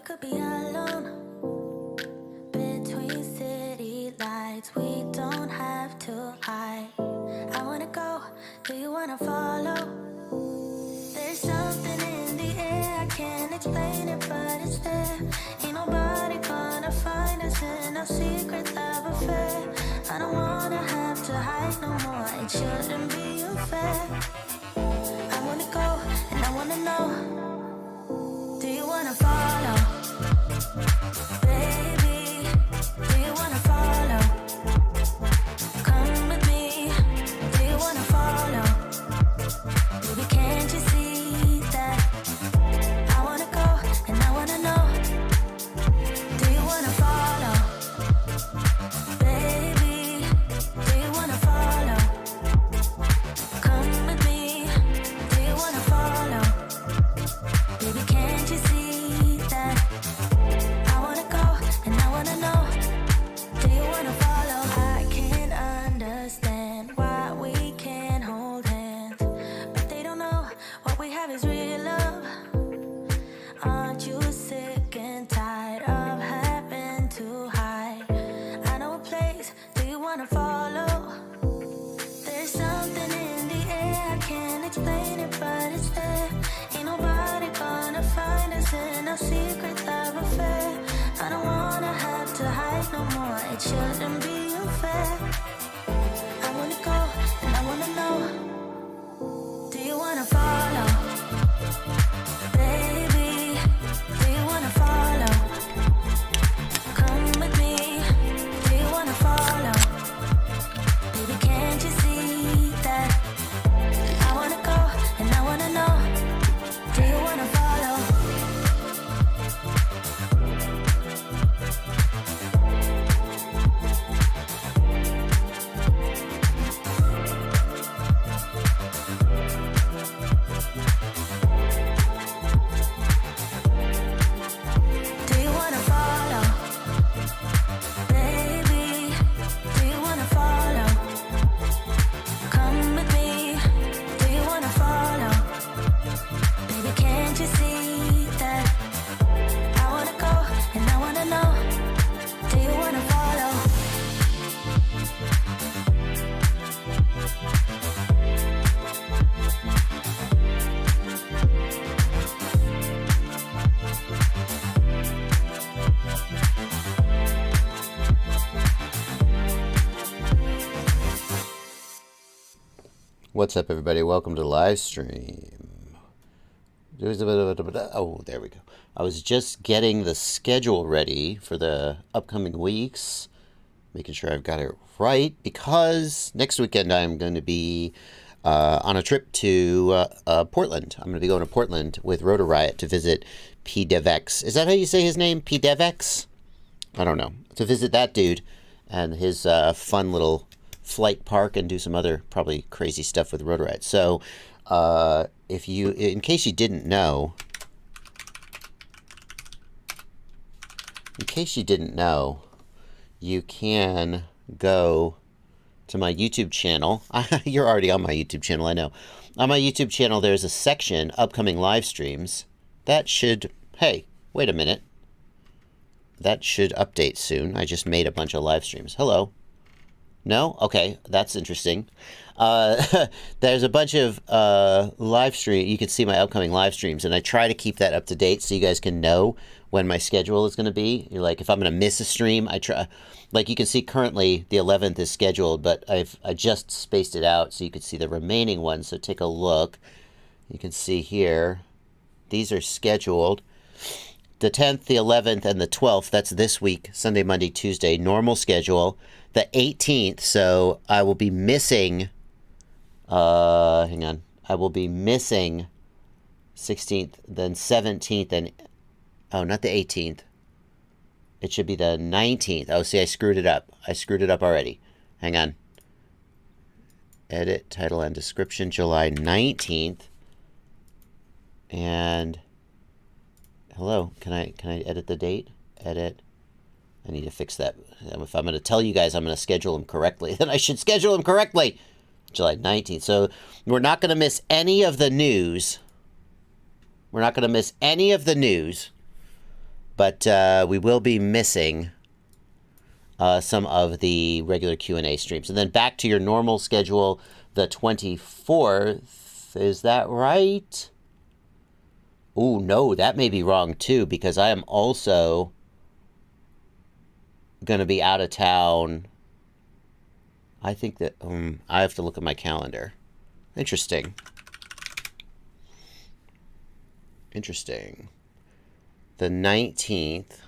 could be alone between city lights. We don't have to hide. I wanna go, do you wanna follow? There's something in the air, I can't explain it, but it's there. Ain't nobody gonna find us in our secret love affair. I don't wanna have to hide no more, it shouldn't be unfair. I wanna go, and I wanna know, do you wanna follow? Baby, do you wanna follow? Come with me, do you wanna follow? Baby, can't you see that? I wanna go, and I wanna know, do you wanna follow? Baby, do you wanna follow? Come with me, do you wanna follow? Baby, can't you see that? I wanna go, and I wanna know, do you wanna follow? I can't understand why we can't hold hands, but they don't know what we have is real love. Aren't you sick and tired of having to hide? I know a place, do you wanna follow? There's something in the air, I can't explain it, but it's there. Ain't nobody gonna find us in our secret love affair. I don't wanna have to hide no more, it shouldn't be unfair. I wanna go, and I wanna know, do you wanna follow? Baby, do you wanna follow? Come with me, do you wanna follow? Baby, can't you see that? I wanna go, and I wanna know, do you wanna follow? Do you wanna follow? Baby, do you wanna follow? Come with me, do you wanna follow? Baby, can't you see that? I wanna go, and I wanna know, do you wanna follow? What's up, everybody? Welcome to Livestream. Oh, there we go. I was just getting the schedule ready for the upcoming weeks, making sure I've got it right, because next weekend I'm going to be on a trip to Portland. I'm going to be going to Portland with Rotor Riot to visit PDevX. Is that how you say his name? PDevX? I don't know. To visit that dude and his fun little flight park and do some other probably crazy stuff with Rotor Riot. So if you, in case you didn't know, you can go to my YouTube channel. You're already on my YouTube channel, I know. On my YouTube channel, there's a section, upcoming live streams. That should, hey, wait a minute. That should update soon. I just made a bunch of live streams. Hello. No? Okay, that's interesting. There's a bunch of live stream. You can see my upcoming live streams, and I try to keep that up to date so you guys can know when my schedule is going to be. You're like, if I'm going to miss a stream, I try. Like you can see currently the 11th is scheduled, but I just spaced it out so you can see the remaining ones. So take a look. You can see here, these are scheduled. The 10th, the 11th, and the 12th, that's this week, Sunday, Monday, Tuesday, normal schedule. The 18th, so I will be missing, hang on, I will be missing 16th, then 17th, and, oh, not the 18th. It should be the 19th. Oh, see, I screwed it up. I screwed it up already. Hang on. Edit, title, and description, July 19th. And, hello, can I edit the date? Edit. I need to fix that. If I'm going to tell you guys I'm going to schedule them correctly, then I should schedule them correctly. July 19th. So we're not going to miss any of the news. We're not going to miss any of the news But we will be missing some of the regular Q&A streams. And then back to your normal schedule, the 24th. Is that right? Oh, no, that may be wrong, too, because I am also going to be out of town. I think that I have to look at my calendar. Interesting. Interesting. The 19th.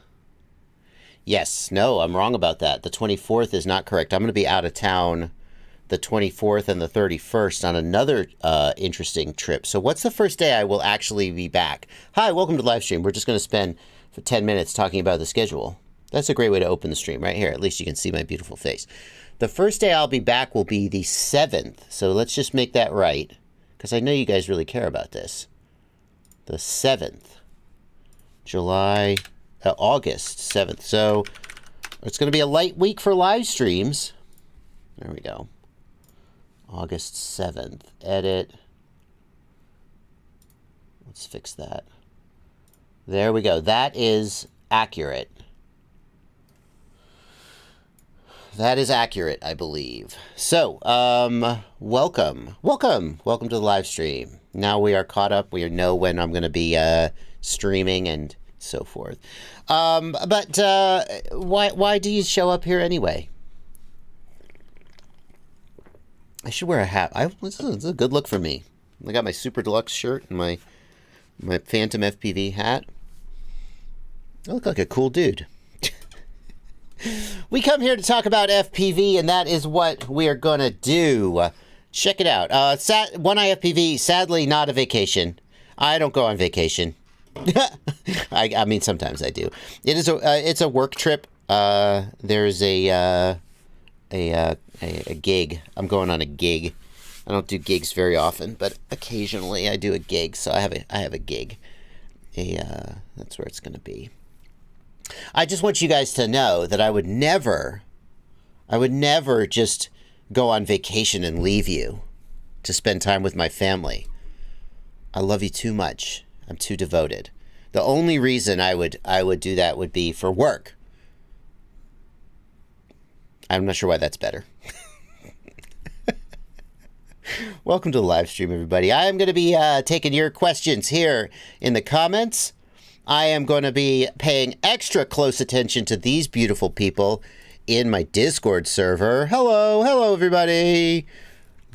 Yes, no, I'm wrong about that. The 24th is not correct. I'm going to be out of town the 24th and the 31st on another interesting trip. So what's the first day I will actually be back? Hi, welcome to Livestream. We're just going to spend 10 minutes talking about the schedule. That's a great way to open the stream right here. At least you can see my beautiful face. The first day I'll be back will be the 7th. So let's just make that right, because I know you guys really care about this. The 7th. August 7th. So it's going to be a light week for live streams. There we go. August 7th. Edit. Let's fix that. There we go. That is accurate. That is accurate, I believe. So, welcome to the live stream. Now we are caught up. We know when I'm going to be streaming and so forth. But why do you show up here anyway? I should wear a hat. This is a good look for me. I got my Super Deluxe shirt and my Phantom FPV hat. I look like a cool dude. We come here to talk about FPV, and that is what we are going to do. Check it out. One Eye FPV, sadly not a vacation. I don't go on vacation. I mean, sometimes I do. It's a work trip. There's a gig. I'm going on a gig. I don't do gigs very often, but occasionally I do a gig. So I have a gig. That's where it's going to be. I just want you guys to know that I would never just go on vacation and leave you to spend time with my family. I love you too much. I'm too devoted. The only reason I would do that would be for work. I'm not sure why that's better. Welcome to the live stream, everybody. I am going to be taking your questions here in the comments. I am going to be paying extra close attention to these beautiful people in my Discord server. Hello, everybody.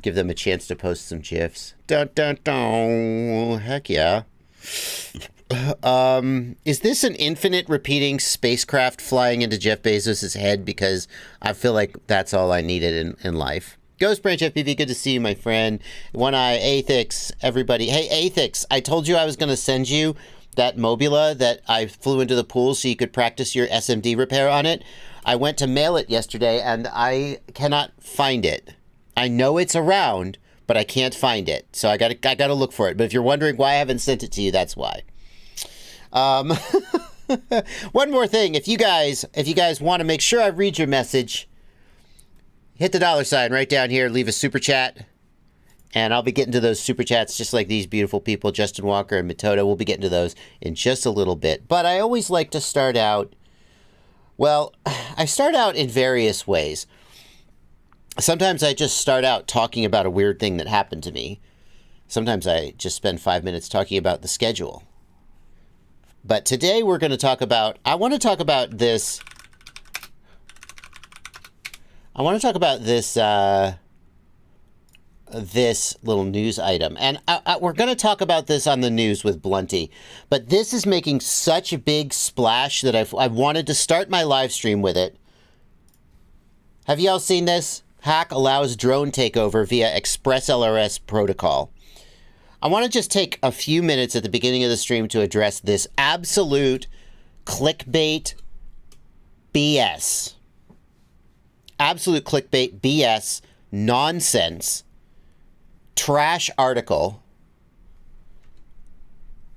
Give them a chance to post some GIFs. Dun, dun, dun. Heck yeah. Is this an infinite repeating spacecraft flying into Jeff Bezos' head? Because I feel like that's all I needed in life. Ghost Branch FPV, good to see you, my friend. One Eye, Athix, everybody. Hey, Athix, I told you I was going to send you that Mobula that I flew into the pool so you could practice your SMD repair on it. I went to mail it yesterday, and I cannot find it. I know it's around, but I can't find it. So I gotta look for it. But if you're wondering why I haven't sent it to you, that's why. One more thing. If you guys want to make sure I read your message, hit the $ right down here. Leave a super chat. And I'll be getting to those super chats just like these beautiful people, Justin Walker and Matoda. We'll be getting to those in just a little bit. But I always like to start out, well, I start out in various ways. Sometimes I just start out talking about a weird thing that happened to me. Sometimes I just spend 5 minutes talking about the schedule. But today we're going to talk about, I want to talk about this this little news item. And we're going to talk about this on the news with Blunty. But this is making such a big splash that I wanted to start my live stream with it. Have y'all seen this? Hack allows drone takeover via ExpressLRS protocol. I want to just take a few minutes at the beginning of the stream to address this absolute clickbait BS. Absolute clickbait BS nonsense. Trash article.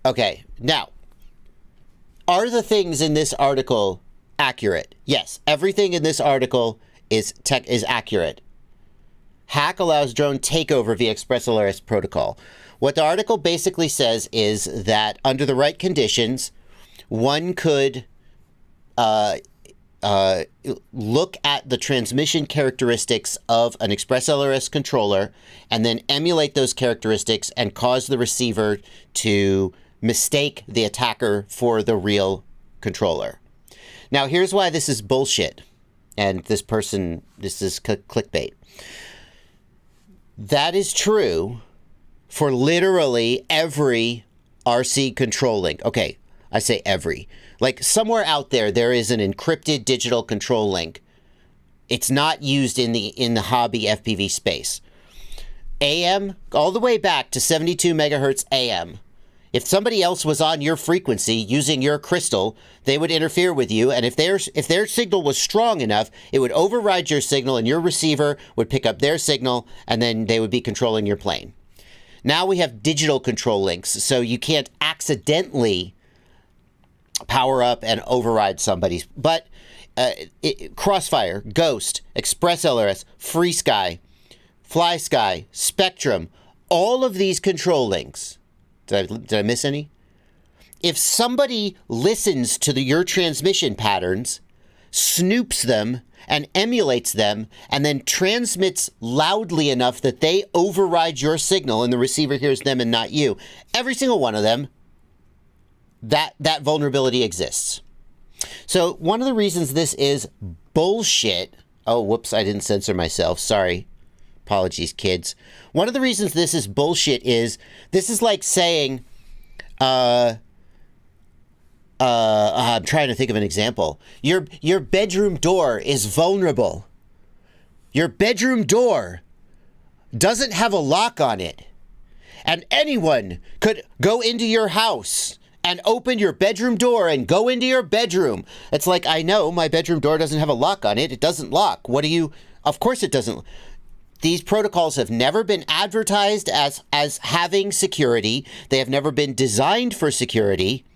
Okay, now, are the things in this article accurate? Yes, everything in this article is accurate. Hack allows drone takeover via ExpressLRS protocol. What the article basically says is that under the right conditions, one could look at the transmission characteristics of an ExpressLRS controller and then emulate those characteristics and cause the receiver to mistake the attacker for the real controller. Now, here's why this is bullshit. And this is clickbait. That is true for literally every RC control link. Okay, I say every. Like, somewhere out there, there is an encrypted digital control link. It's not used in the hobby FPV space. AM, all the way back to 72 megahertz AM. If somebody else was on your frequency using your crystal, they would interfere with you, and if their signal was strong enough, it would override your signal, and your receiver would pick up their signal, and then they would be controlling your plane. Now we have digital control links, so you can't accidentally power up and override somebody's. But Crossfire, Ghost, ExpressLRS, FreeSky, FlySky, Spectrum, all of these control links. Did I miss any? If somebody listens to your transmission patterns, snoops them, and emulates them, and then transmits loudly enough that they override your signal and the receiver hears them and not you, every single one of them, that vulnerability exists. So one of the reasons this is bullshit... Oh, whoops, I didn't censor myself. Sorry. Apologies, kids. One of the reasons this is bullshit is this is like saying, I'm trying to think of an example. Your bedroom door is vulnerable. Your bedroom door doesn't have a lock on it. And anyone could go into your house and open your bedroom door and go into your bedroom. It's like, I know my bedroom door doesn't have a lock on it. It doesn't lock. Of course it doesn't. These protocols have never been advertised as having security. They have never been designed for security.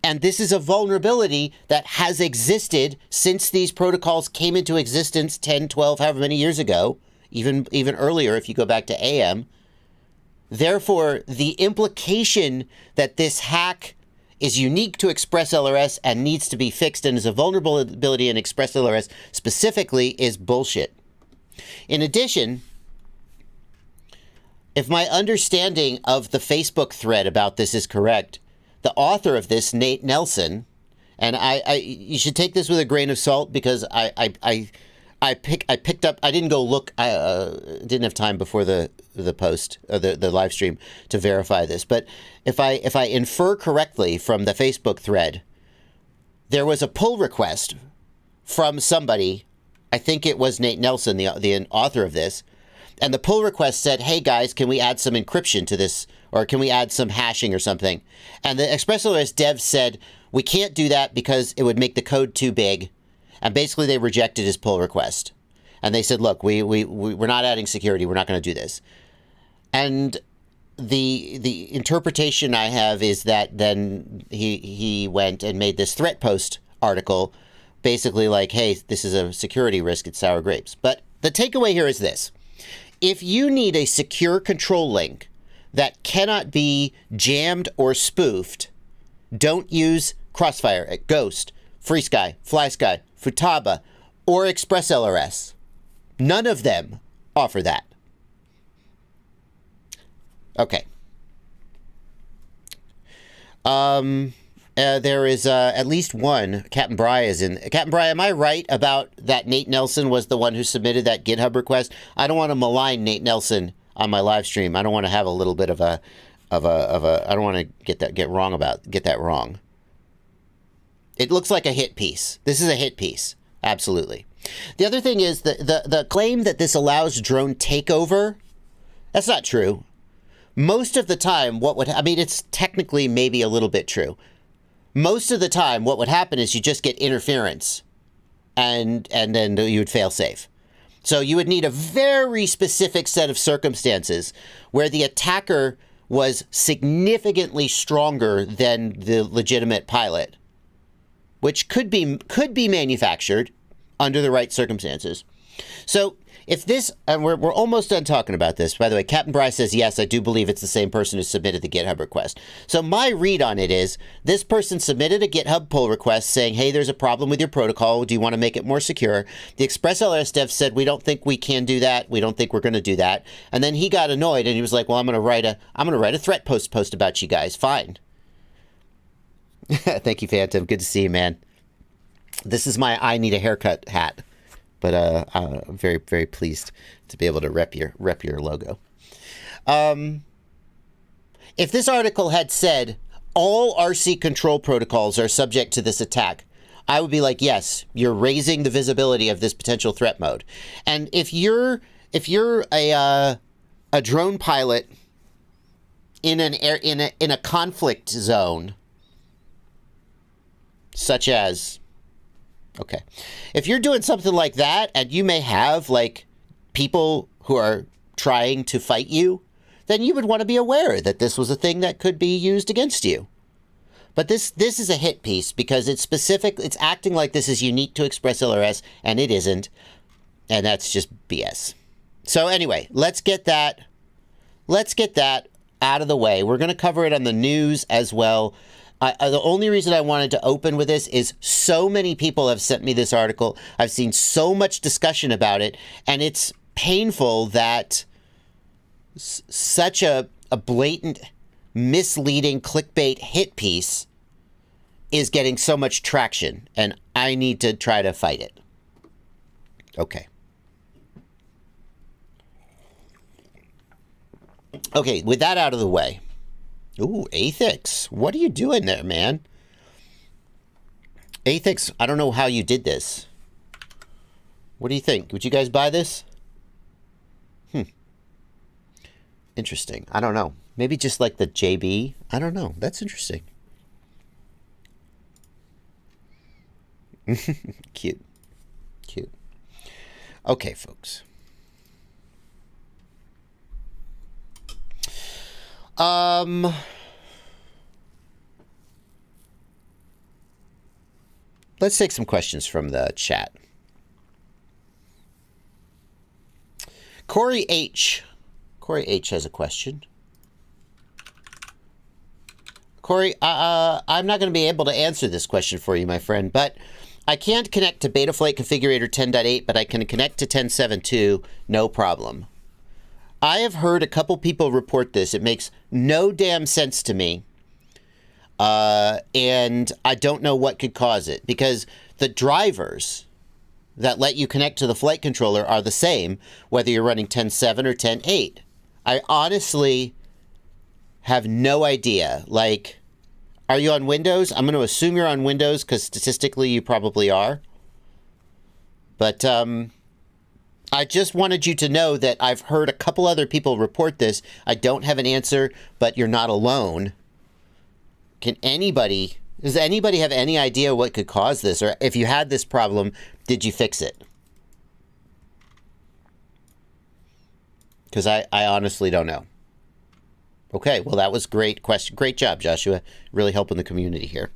And this is a vulnerability that has existed since these protocols came into existence 10, 12, however many years ago, even earlier if you go back to AM. Therefore, the implication that this hack is unique to ExpressLRS and needs to be fixed and is a vulnerability in ExpressLRS specifically is bullshit. In addition, if my understanding of the Facebook thread about this is correct, the author of this, Nate Nelson, and you should take this with a grain of salt because I picked up, I didn't go look, didn't have time before the post, or the live stream to verify this, but if I infer correctly from the Facebook thread, there was a pull request from somebody. I think it was Nate Nelson, the author of this, and the pull request said, hey guys, can we add some encryption to this, or can we add some hashing or something? And the ExpressLRS devs said, we can't do that because it would make the code too big, and basically they rejected his pull request. And they said, look, we're not adding security, we're not going to do this. And the interpretation I have is that then he went and made this threat post article basically like, hey, this is a security risk, it's sour grapes. But the takeaway here is this. If you need a secure control link that cannot be jammed or spoofed, don't use Crossfire, Ghost, FreeSky, FlySky, Futaba, or ExpressLRS. None of them offer that. Okay. There is at least one. Captain Bry is in. Captain Bry, am I right about that Nate Nelson was the one who submitted that GitHub request? I don't want to malign Nate Nelson on my live stream. I don't want to have a little bit of a I don't want to get that wrong. It looks like a hit piece. This is a hit piece. Absolutely. The other thing is the claim that this allows drone takeover. That's not true. Most of the time, it's technically maybe a little bit true. Most of the time, what would happen is you just get interference, and then you would fail safe. So you would need a very specific set of circumstances where the attacker was significantly stronger than the legitimate pilot, which could be manufactured under the right circumstances. So if this, and we're almost done talking about this. By the way, Captain Bryce says, yes, I do believe it's the same person who submitted the GitHub request. So my read on it is this person submitted a GitHub pull request saying, hey, there's a problem with your protocol. Do you want to make it more secure? The ExpressLRS dev said, we don't think we can do that. We don't think we're going to do that. And then he got annoyed and he was like, well, I'm going to write a threat post about you guys. Fine. Thank you, Phantom. Good to see you, man. This is my I need a haircut hat. But I'm very, very pleased to be able to rep your logo. If this article had said all RC control protocols are subject to this attack, I would be like, yes, you're raising the visibility of this potential threat mode. And if you're a drone pilot in a conflict zone, such as, okay, if you're doing something like that and you may have like people who are trying to fight you, then you would want to be aware that this was a thing that could be used against you. But this is a hit piece because it's specific. It's acting like this is unique to ExpressLRS, and it isn't. And that's just BS. So anyway, let's get that out of the way. We're going to cover it on the news as well. The only reason I wanted to open with this is so many people have sent me this article. I've seen so much discussion about it, and it's painful that such a blatant, misleading clickbait hit piece is getting so much traction, and I need to try to fight it. Okay. Okay, with that out of the way. Ooh, Athix. What are you doing there, man? Athix, I don't know how you did this. What do you think? Would you guys buy this? Interesting. I don't know. Maybe just like the JB? I don't know. That's interesting. Cute. Cute. Okay, folks. Let's take some questions from the chat. Corey H. Corey H has a question. Corey, I'm not going to be able to answer this question for you, my friend, but I can't connect to Betaflight Configurator 10.8, but I can connect to 10.7.2, no problem. I have heard a couple people report this. It makes no damn sense to me. And I don't know what could cause it, because the drivers that let you connect to the flight controller are the same, whether you're running 10.7 or 10.8. I honestly have no idea. Like, are you on Windows? I'm going to assume you're on Windows because statistically you probably are. But I just wanted you to know that I've heard a couple other people report this. I don't have an answer, but you're not alone. Does anybody have any idea what could cause this? Or if you had this problem, did you fix it? Because I honestly don't know. Okay, well, that was great question. Great job, Joshua. Really helping the community here.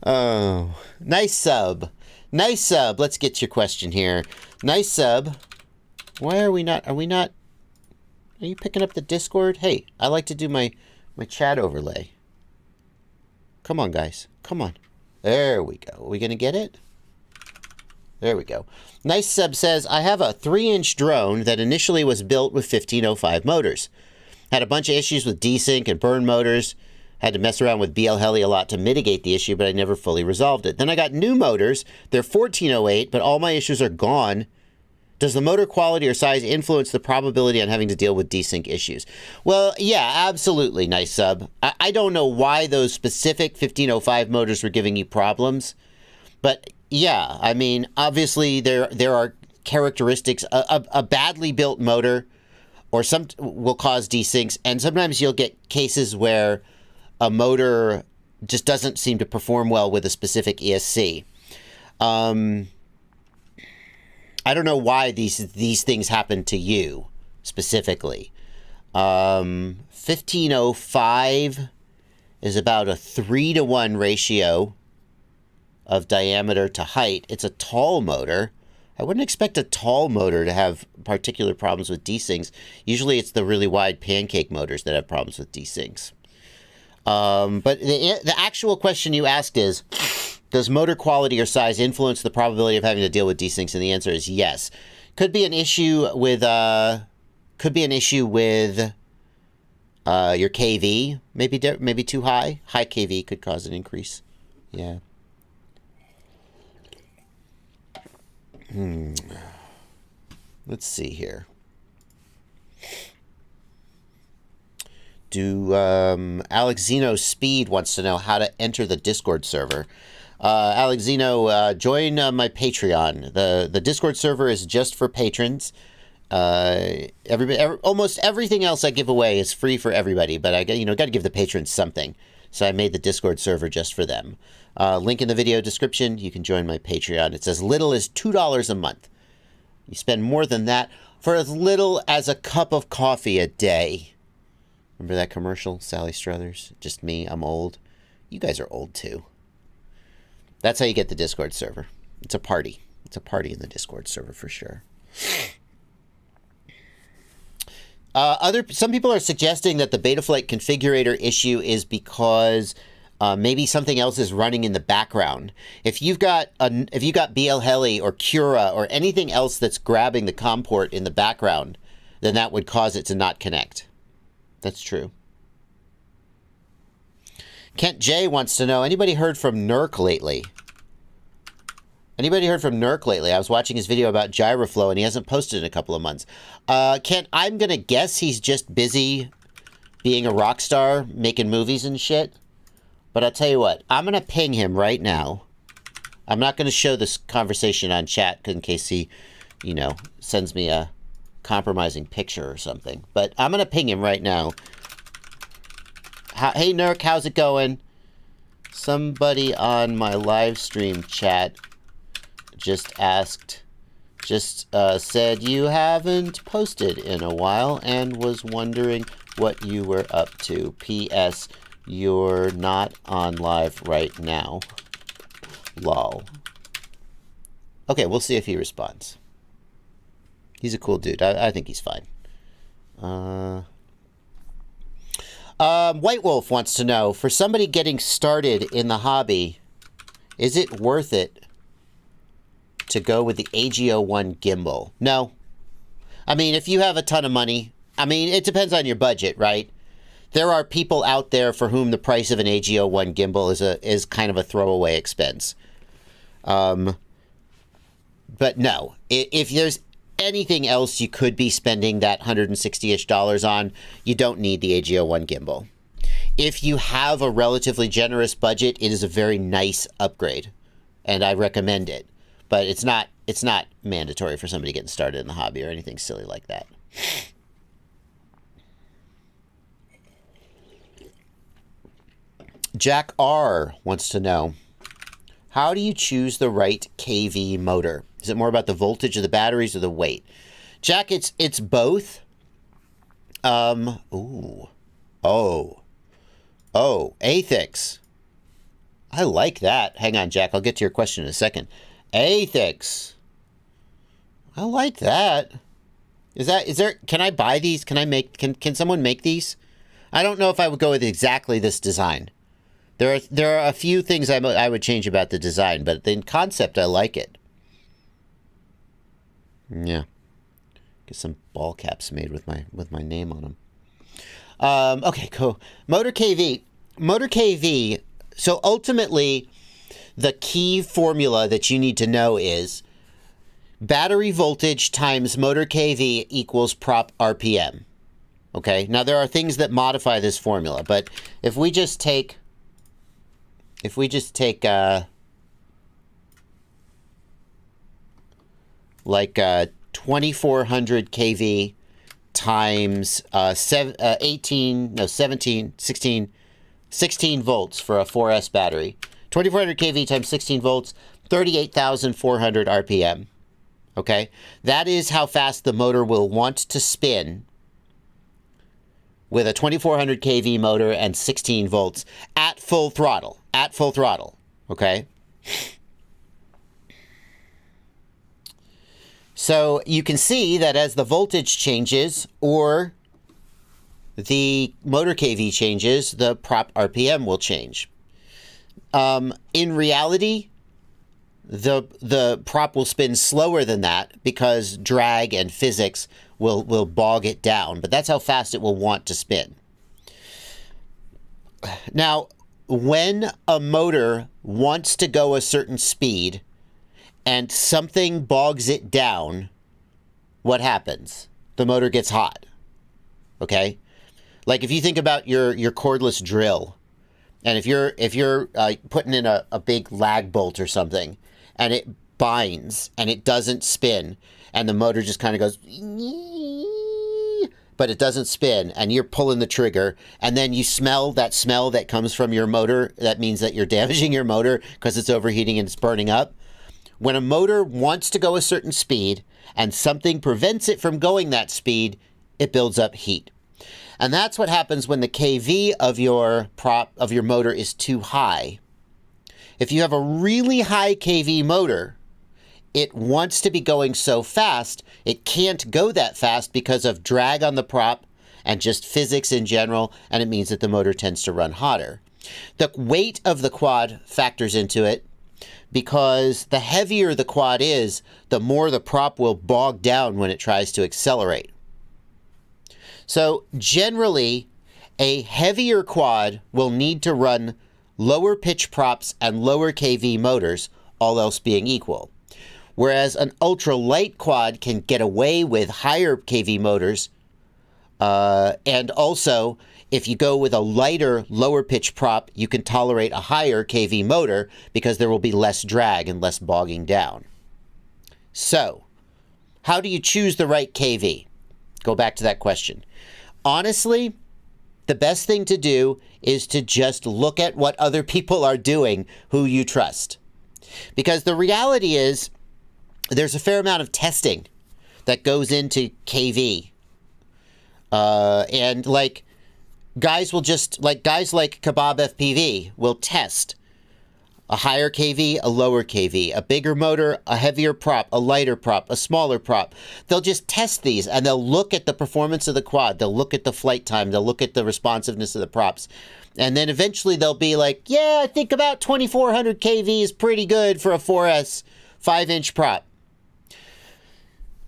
Oh, nice sub. Nice sub. Let's get your question here. Nice sub. Why are we not? Are you picking up the Discord? Hey, I like to do my chat overlay. Come on, guys. Come on. There we go. Are we going to get it? There we go. Nice sub says, I have a 3-inch drone that initially was built with 1505 motors. Had a bunch of issues with desync and burn motors. Had to mess around with BL Heli a lot to mitigate the issue, but I never fully resolved it. Then I got new motors. They're 1408, but all my issues are gone. Does the motor quality or size influence the probability on having to deal with desync issues? Well, yeah, absolutely, nice sub. I don't know why those specific 1505 motors were giving you problems, but yeah, I mean, obviously there are characteristics. A badly built motor or some will cause desyncs, and sometimes you'll get cases where a motor just doesn't seem to perform well with a specific ESC. I don't know why these things happen to you specifically. 1505 is about a 3-to-1 ratio of diameter to height. It's a tall motor. I wouldn't expect a tall motor to have particular problems with desyncs. Usually it's the really wide pancake motors that have problems with desyncs. But the actual question you asked is, does motor quality or size influence the probability of having to deal with desyncs? And the answer is yes. Could be an issue with your KV. Maybe too high. High KV could cause an increase. Yeah. Let's see here. Alexino Speed wants to know how to enter the Discord server. Alexino, join my Patreon. The Discord server is just for patrons. Almost everything else I give away is free for everybody, but I got to give the patrons something. So I made the Discord server just for them. Link in the video description. You can join my Patreon. It's as little as $2 a month. You spend more than that for as little as a cup of coffee a day. Remember that commercial, Sally Struthers? Just me, I'm old. You guys are old too. That's how you get the Discord server. It's a party. It's a party in the Discord server for sure. Some people are suggesting that the Betaflight configurator issue is because maybe something else is running in the background. If you've got BL Heli or Cura or anything else that's grabbing the COM port in the background, then that would cause it to not connect. That's true. Kent J wants to know, anybody heard from Nurk lately? Anybody heard from Nurk lately? I was watching his video about Gyroflow, and he hasn't posted in a couple of months. Kent, I'm going to guess he's just busy being a rock star, making movies and shit. But I'll tell you what, I'm going to ping him right now. I'm not going to show this conversation on chat in case he, sends me a compromising picture or something. But I'm going to ping him right now. Hey, Nurk, how's it going? Somebody on my live stream chat said you haven't posted in a while and was wondering what you were up to. P.S. You're not on live right now. Lol. Okay, we'll see if he responds. He's a cool dude. I think he's fine. White Wolf wants to know, for somebody getting started in the hobby, is it worth it to go with the AG01 gimbal? No. I mean, if you have a ton of money, it depends on your budget, right? There are people out there for whom the price of an AG01 gimbal is kind of a throwaway expense. But no, if there's anything else you could be spending that $160-ish on, you don't need the AG01 gimbal. If you have a relatively generous budget, it is a very nice upgrade, and I recommend it. But it's not mandatory for somebody getting started in the hobby or anything silly like that. Jack R wants to know, how do you choose the right KV motor? Is it more about the voltage of the batteries or the weight? Jack, it's both. Athix. I like that. Hang on, Jack. I'll get to your question in a second. Athix. I like that. Can I buy these? Can someone make these? I don't know if I would go with exactly this design. There are a few things I would change about the design, but in concept, I like it. Yeah. Get some ball caps made with my name on them. Okay, cool. Motor KV. So ultimately, the key formula that you need to know is battery voltage times motor KV equals prop RPM. Okay. Now there are things that modify this formula, but if we just take 2400 kV times 16 volts for a 4S battery. 2400 kV times 16 volts, 38,400 RPM. Okay? That is how fast the motor will want to spin with a 2400 kV motor and 16 volts at full throttle. Okay? So you can see that as the voltage changes or the motor kV changes, the prop RPM will change. In reality, the prop will spin slower than that because drag and physics will bog it down, but that's how fast it will want to spin. Now, when a motor wants to go a certain speed and something bogs it down, what happens? The motor gets hot. Okay? Like if you think about your cordless drill, and if you're putting in a big lag bolt or something, and it binds and it doesn't spin, and the motor just kind of goes, but it doesn't spin, and you're pulling the trigger, and then you smell that comes from your motor. That means that you're damaging your motor because it's overheating and it's burning up. When a motor wants to go a certain speed and something prevents it from going that speed, it builds up heat. And that's what happens when the kV of your motor is too high. If you have a really high kV motor, it wants to be going so fast, it can't go that fast because of drag on the prop and just physics in general, and it means that the motor tends to run hotter. The weight of the quad factors into it because the heavier the quad is, the more the prop will bog down when it tries to accelerate. So generally, a heavier quad will need to run lower pitch props and lower kV motors, all else being equal. Whereas an ultra-light quad can get away with higher kV motors. And also, if you go with a lighter, lower pitch prop, you can tolerate a higher kV motor because there will be less drag and less bogging down. So, how do you choose the right kV? Go back to that question. Honestly, the best thing to do is to just look at what other people are doing who you trust. Because the reality is, there's a fair amount of testing that goes into kV. And like guys like Kebab FPV will test a higher kV, a lower kV, a bigger motor, a heavier prop, a lighter prop, a smaller prop. They'll just test these and they'll look at the performance of the quad. They'll look at the flight time. They'll look at the responsiveness of the props. And then eventually they'll be like, yeah, I think about 2400 kV is pretty good for a 4S 5-inch prop.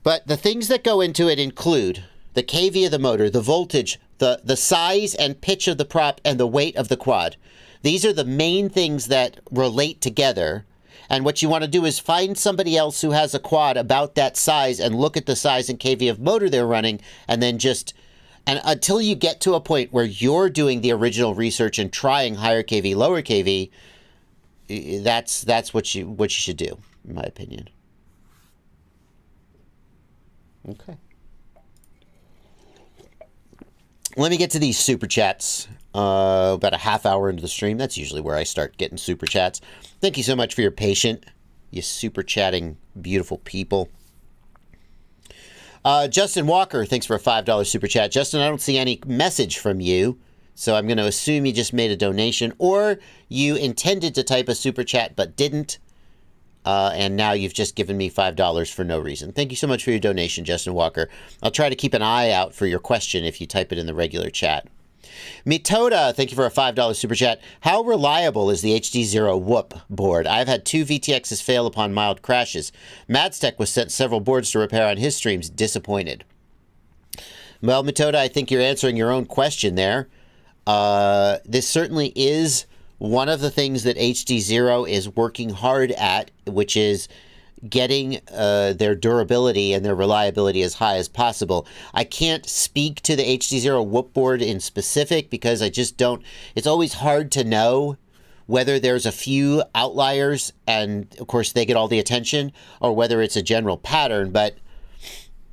But the things that go into it include the kV of the motor, the voltage, the size and pitch of the prop, and the weight of the quad. These are the main things that relate together. And what you want to do is find somebody else who has a quad about that size and look at the size and kV of motor they're running, and then and until you get to a point where you're doing the original research and trying higher kV, lower kV, that's what you should do, in my opinion. Okay. Let me get to these super chats. About a half hour into the stream. That's usually where I start getting super chats. Thank you so much for your patience, you super chatting beautiful people. Justin Walker, thanks for a $5 super chat. Justin, I don't see any message from you, so I'm going to assume you just made a donation, or you intended to type a super chat but didn't. And now you've just given me $5 for no reason. Thank you so much for your donation, Justin Walker. I'll try to keep an eye out for your question if you type it in the regular chat. Mitoda, thank you for a $5 super chat. How reliable is the HD0 Whoop board? I've had 2 VTXs fail upon mild crashes. Madstech was sent several boards to repair on his streams. Disappointed. Well, Mitoda, I think you're answering your own question there. This certainly is one of the things that HD0 is working hard at, which is getting their durability and their reliability as high as possible. I can't speak to the HD0 Whoop board in specific because I just don't. It's always hard to know whether there's a few outliers and, of course, they get all the attention, or whether it's a general pattern. But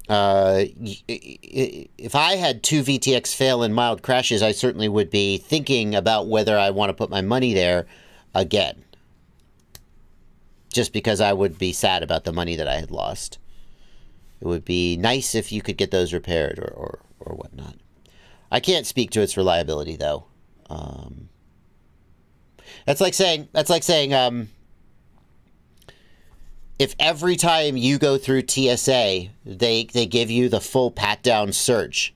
if I had 2 VTX fail in mild crashes, I certainly would be thinking about whether I want to put my money there again. Just because I would be sad about the money that I had lost. It would be nice if you could get those repaired or whatnot. I can't speak to its reliability, though. That's like saying if every time you go through TSA, they give you the full pat-down search.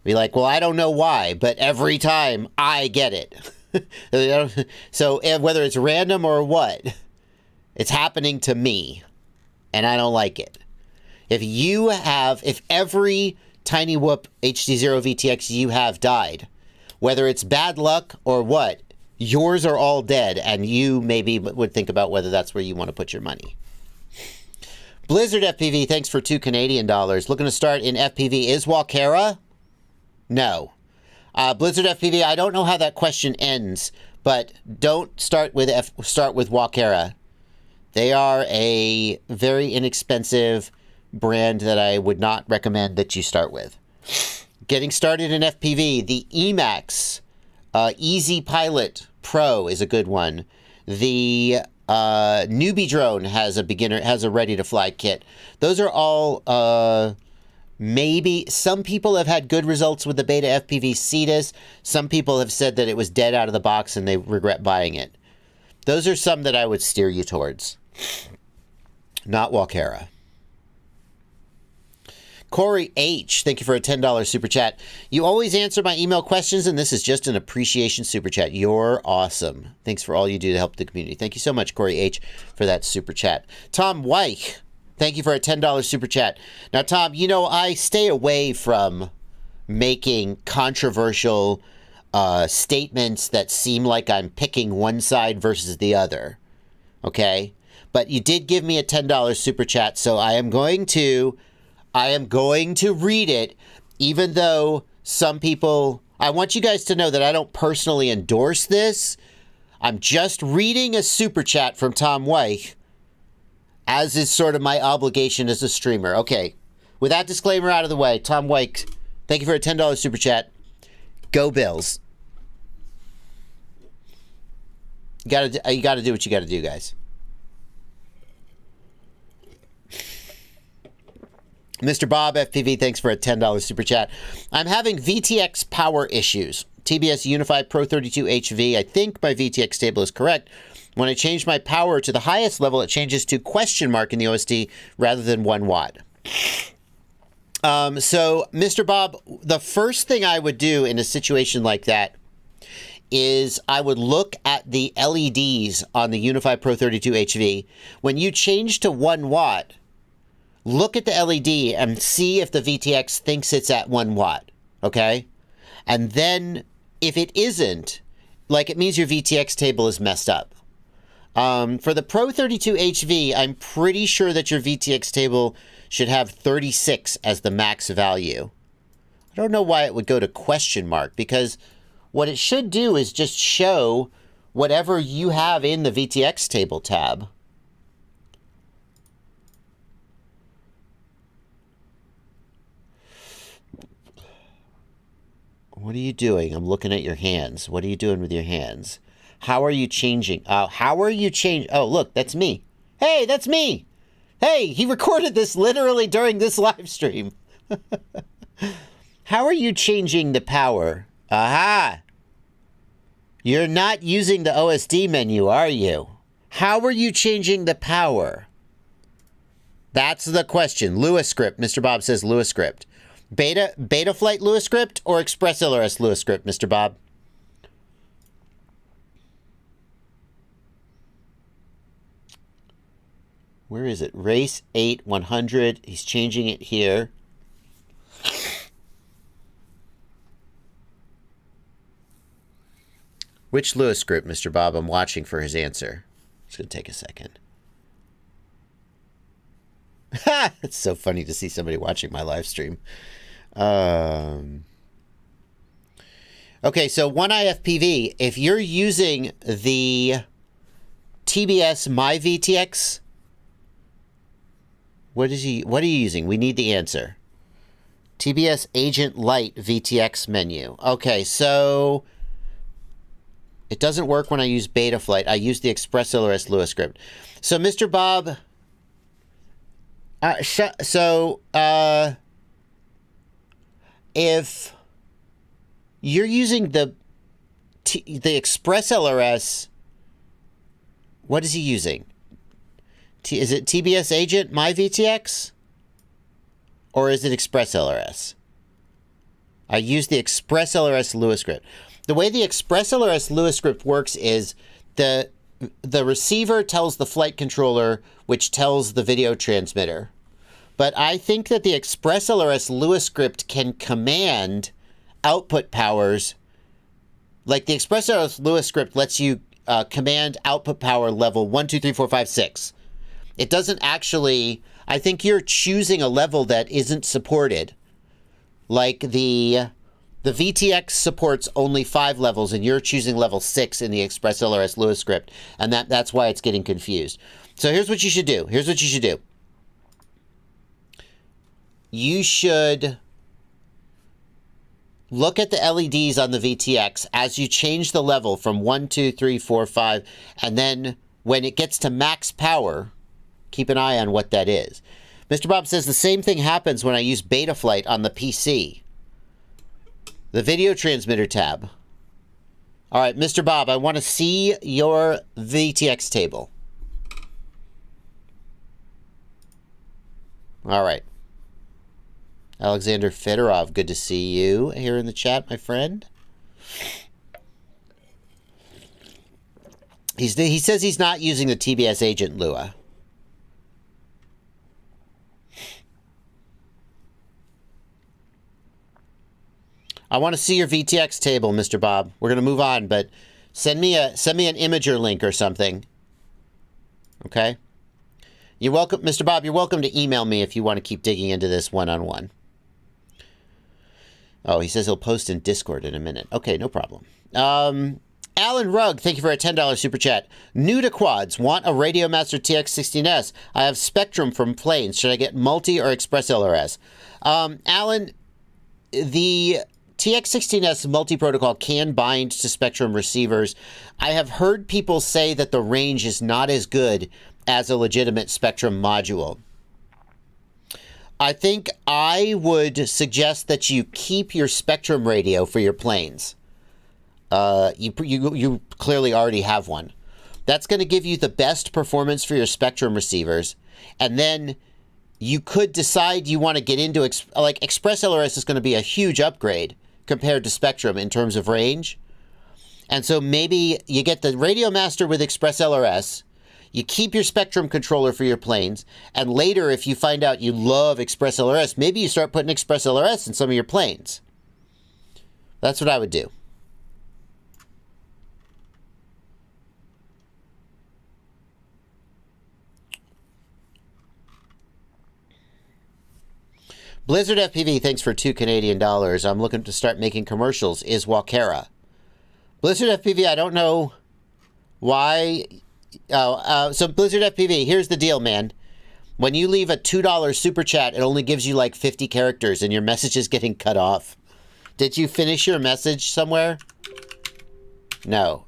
Be like, well, I don't know why, but every time I get it. So whether it's random or what, it's happening to me, and I don't like it. If every Tiny Whoop HD0 VTX you have died, whether it's bad luck or what, yours are all dead, and you maybe would think about whether that's where you want to put your money. Blizzard FPV, thanks for $2 Canadian. Looking to start in FPV. Is Walkera? No. Blizzard FPV, I don't know how that question ends, but don't start with Walkera. They are a very inexpensive brand that I would not recommend that you start with. Getting started in FPV, the Emax Easy Pilot Pro is a good one. The Newbie Drone has a ready to fly kit. Those are all maybe some people have had good results with the Beta FPV Cetus. Some people have said that it was dead out of the box and they regret buying it. Those are some that I would steer you towards. Not Walkera. Corey H., thank you for a $10 super chat. You always answer my email questions, and this is just an appreciation super chat. You're awesome. Thanks for all you do to help the community. Thank you so much, Corey H., for that super chat. Tom Weich, thank you for a $10 super chat. Now, Tom, you know, I stay away from making controversial statements that seem like I'm picking one side versus the other. Okay? But you did give me a $10 super chat, so I am going to read it, even though some people... I want you guys to know that I don't personally endorse this. I'm just reading a super chat from Tom Weich, as is sort of my obligation as a streamer. Okay, with that disclaimer out of the way, Tom Weich, thank you for a $10 super chat. Go Bills. You gotta do what you gotta do, guys. Mr. Bob FPV, thanks for a $10 super chat. I'm having VTX power issues. TBS Unified Pro 32 HV. I think my VTX table is correct. When I change my power to the highest level, it changes to question mark in the OSD rather than 1 watt. So, Mr. Bob, the first thing I would do in a situation like that is I would look at the LEDs on the Unified Pro 32 HV. When you change to 1 watt, look at the LED and see if the VTX thinks it's at 1 watt, okay? And then, if it isn't, like, it means your VTX table is messed up. For the Pro 32 HV, I'm pretty sure that your VTX table should have 36 as the max value. I don't know why it would go to question mark, because what it should do is just show whatever you have in the VTX table tab. What are you doing? I'm looking at your hands. What are you doing with your hands? How are you changing? Oh, look, that's me. Hey, that's me. Hey, he recorded this literally during this live stream. How are you changing the power? Aha! You're not using the OSD menu, are you? How are you changing the power? That's the question. Lewis script. Mr. Bob says Lewis script. Beta Flight Lewis script or ExpressLRS Lewis script, Mr. Bob? Where is it? Race 8 100. He's changing it here. Which Lewis script, Mr. Bob? I'm watching for his answer. It's going to take a second. Ha! It's so funny to see somebody watching my live stream. Okay, so One Eye FPV, if you're using the TBS My VTX, what are you using? We need the answer. TBS Agent Light VTX menu. Okay, so it doesn't work when I use Beta Flight. I use the ExpressLRS Lewis script. So, Mr. Bob, if you're using the ExpressLRS, what is he using? Is it TBS Agent My VTX? Or is it ExpressLRS? I use the ExpressLRS Lua script. The way the ExpressLRS Lua script works is the receiver tells the flight controller, which tells the video transmitter. But I think that the ExpressLRS Lua script can command output powers. Like the ExpressLRS Lua script lets you command output power level 1, 2, 3, 4, 5, 6. It doesn't actually... I think you're choosing a level that isn't supported. Like the VTX supports only 5 levels, and you're choosing level 6 in the ExpressLRS Lua script, and that's why it's getting confused. So here's what you should do. You should look at the LEDs on the VTX as you change the level from 1, 2, 3, 4, 5, and then when it gets to max power, keep an eye on what that is. Mr. Bob says the same thing happens when I use Betaflight on the PC. The video transmitter tab. All right, Mr. Bob, I want to see your VTX table. All right. Alexander Fedorov, good to see you here in the chat, my friend. He says he's not using the TBS Agent Lua. I want to see your VTX table, Mr. Bob. We're going to move on, but send me an Imager link or something. Okay? You're welcome, Mr. Bob, you're welcome to email me if you want to keep digging into this one-on-one. Oh, he says he'll post in Discord in a minute. Okay, no problem. Alan Rugg, thank you for a $10 super chat. New to quads, want a Radiomaster TX16S. I have Spectrum from Planes. Should I get Multi or ExpressLRS? Alan, the TX16S multi-protocol can bind to Spectrum receivers. I have heard people say that the range is not as good as a legitimate Spectrum module. I think I would suggest that you keep your Spectrum radio for your planes. You clearly already have one. That's going to give you the best performance for your Spectrum receivers. And then you could decide you want to get into... like, ExpressLRS is going to be a huge upgrade compared to Spectrum in terms of range. And so maybe you get the Radiomaster with ExpressLRS, you keep your Spectrum controller for your planes, and later if you find out you love ExpressLRS, maybe you start putting ExpressLRS in some of your planes. That's what I would do. Blizzard FPV, thanks for $2 Canadian. I'm looking to start making commercials. Is Wakera. Blizzard FPV, I don't know why. So Blizzard FPV, here's the deal, man. When you leave a $2 super chat, it only gives you like 50 characters and your message is getting cut off. Did you finish your message somewhere? No.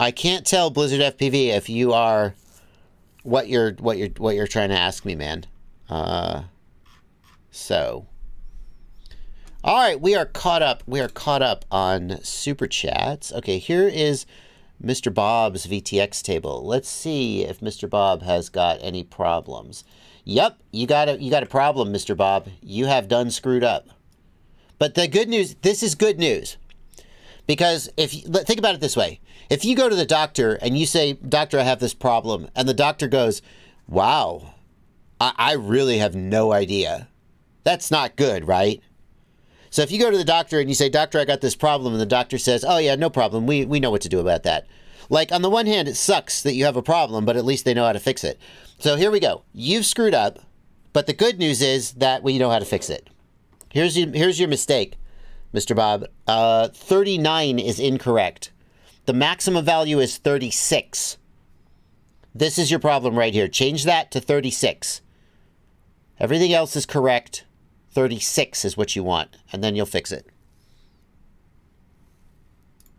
I can't tell Blizzard FPV if you are what you're trying to ask me, man. So, all right, we are caught up. We are caught up on super chats. Okay, here is Mr. Bob's VTX table. Let's see if Mr. Bob has got any problems. Yep, you got a problem, Mr. Bob. You have done screwed up. But the good news, this is good news. Because think about it this way. If you go to the doctor and you say, "Doctor, I have this problem," and the doctor goes, "Wow, I really have no idea." That's not good, right? So if you go to the doctor and you say, "Doctor, I got this problem," and the doctor says, "Oh yeah, no problem. We know what to do about that." Like, on the one hand, it sucks that you have a problem, but at least they know how to fix it. So here we go. You've screwed up, but the good news is that we know how to fix it. Here's your mistake, Mr. Bob. 39 is incorrect. The maximum value is 36. This is your problem right here. Change that to 36. Everything else is correct. 36 is what you want, and then you'll fix it.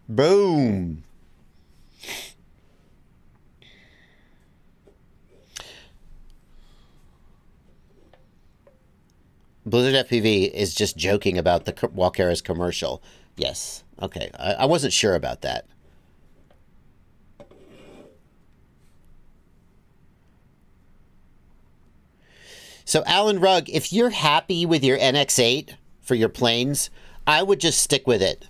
Boom. Blizzard FPV is just joking about the Walkera's commercial. Yes. Okay. I wasn't sure about that. So, Alan Rugg, if you're happy with your NX8 for your planes, I would just stick with it.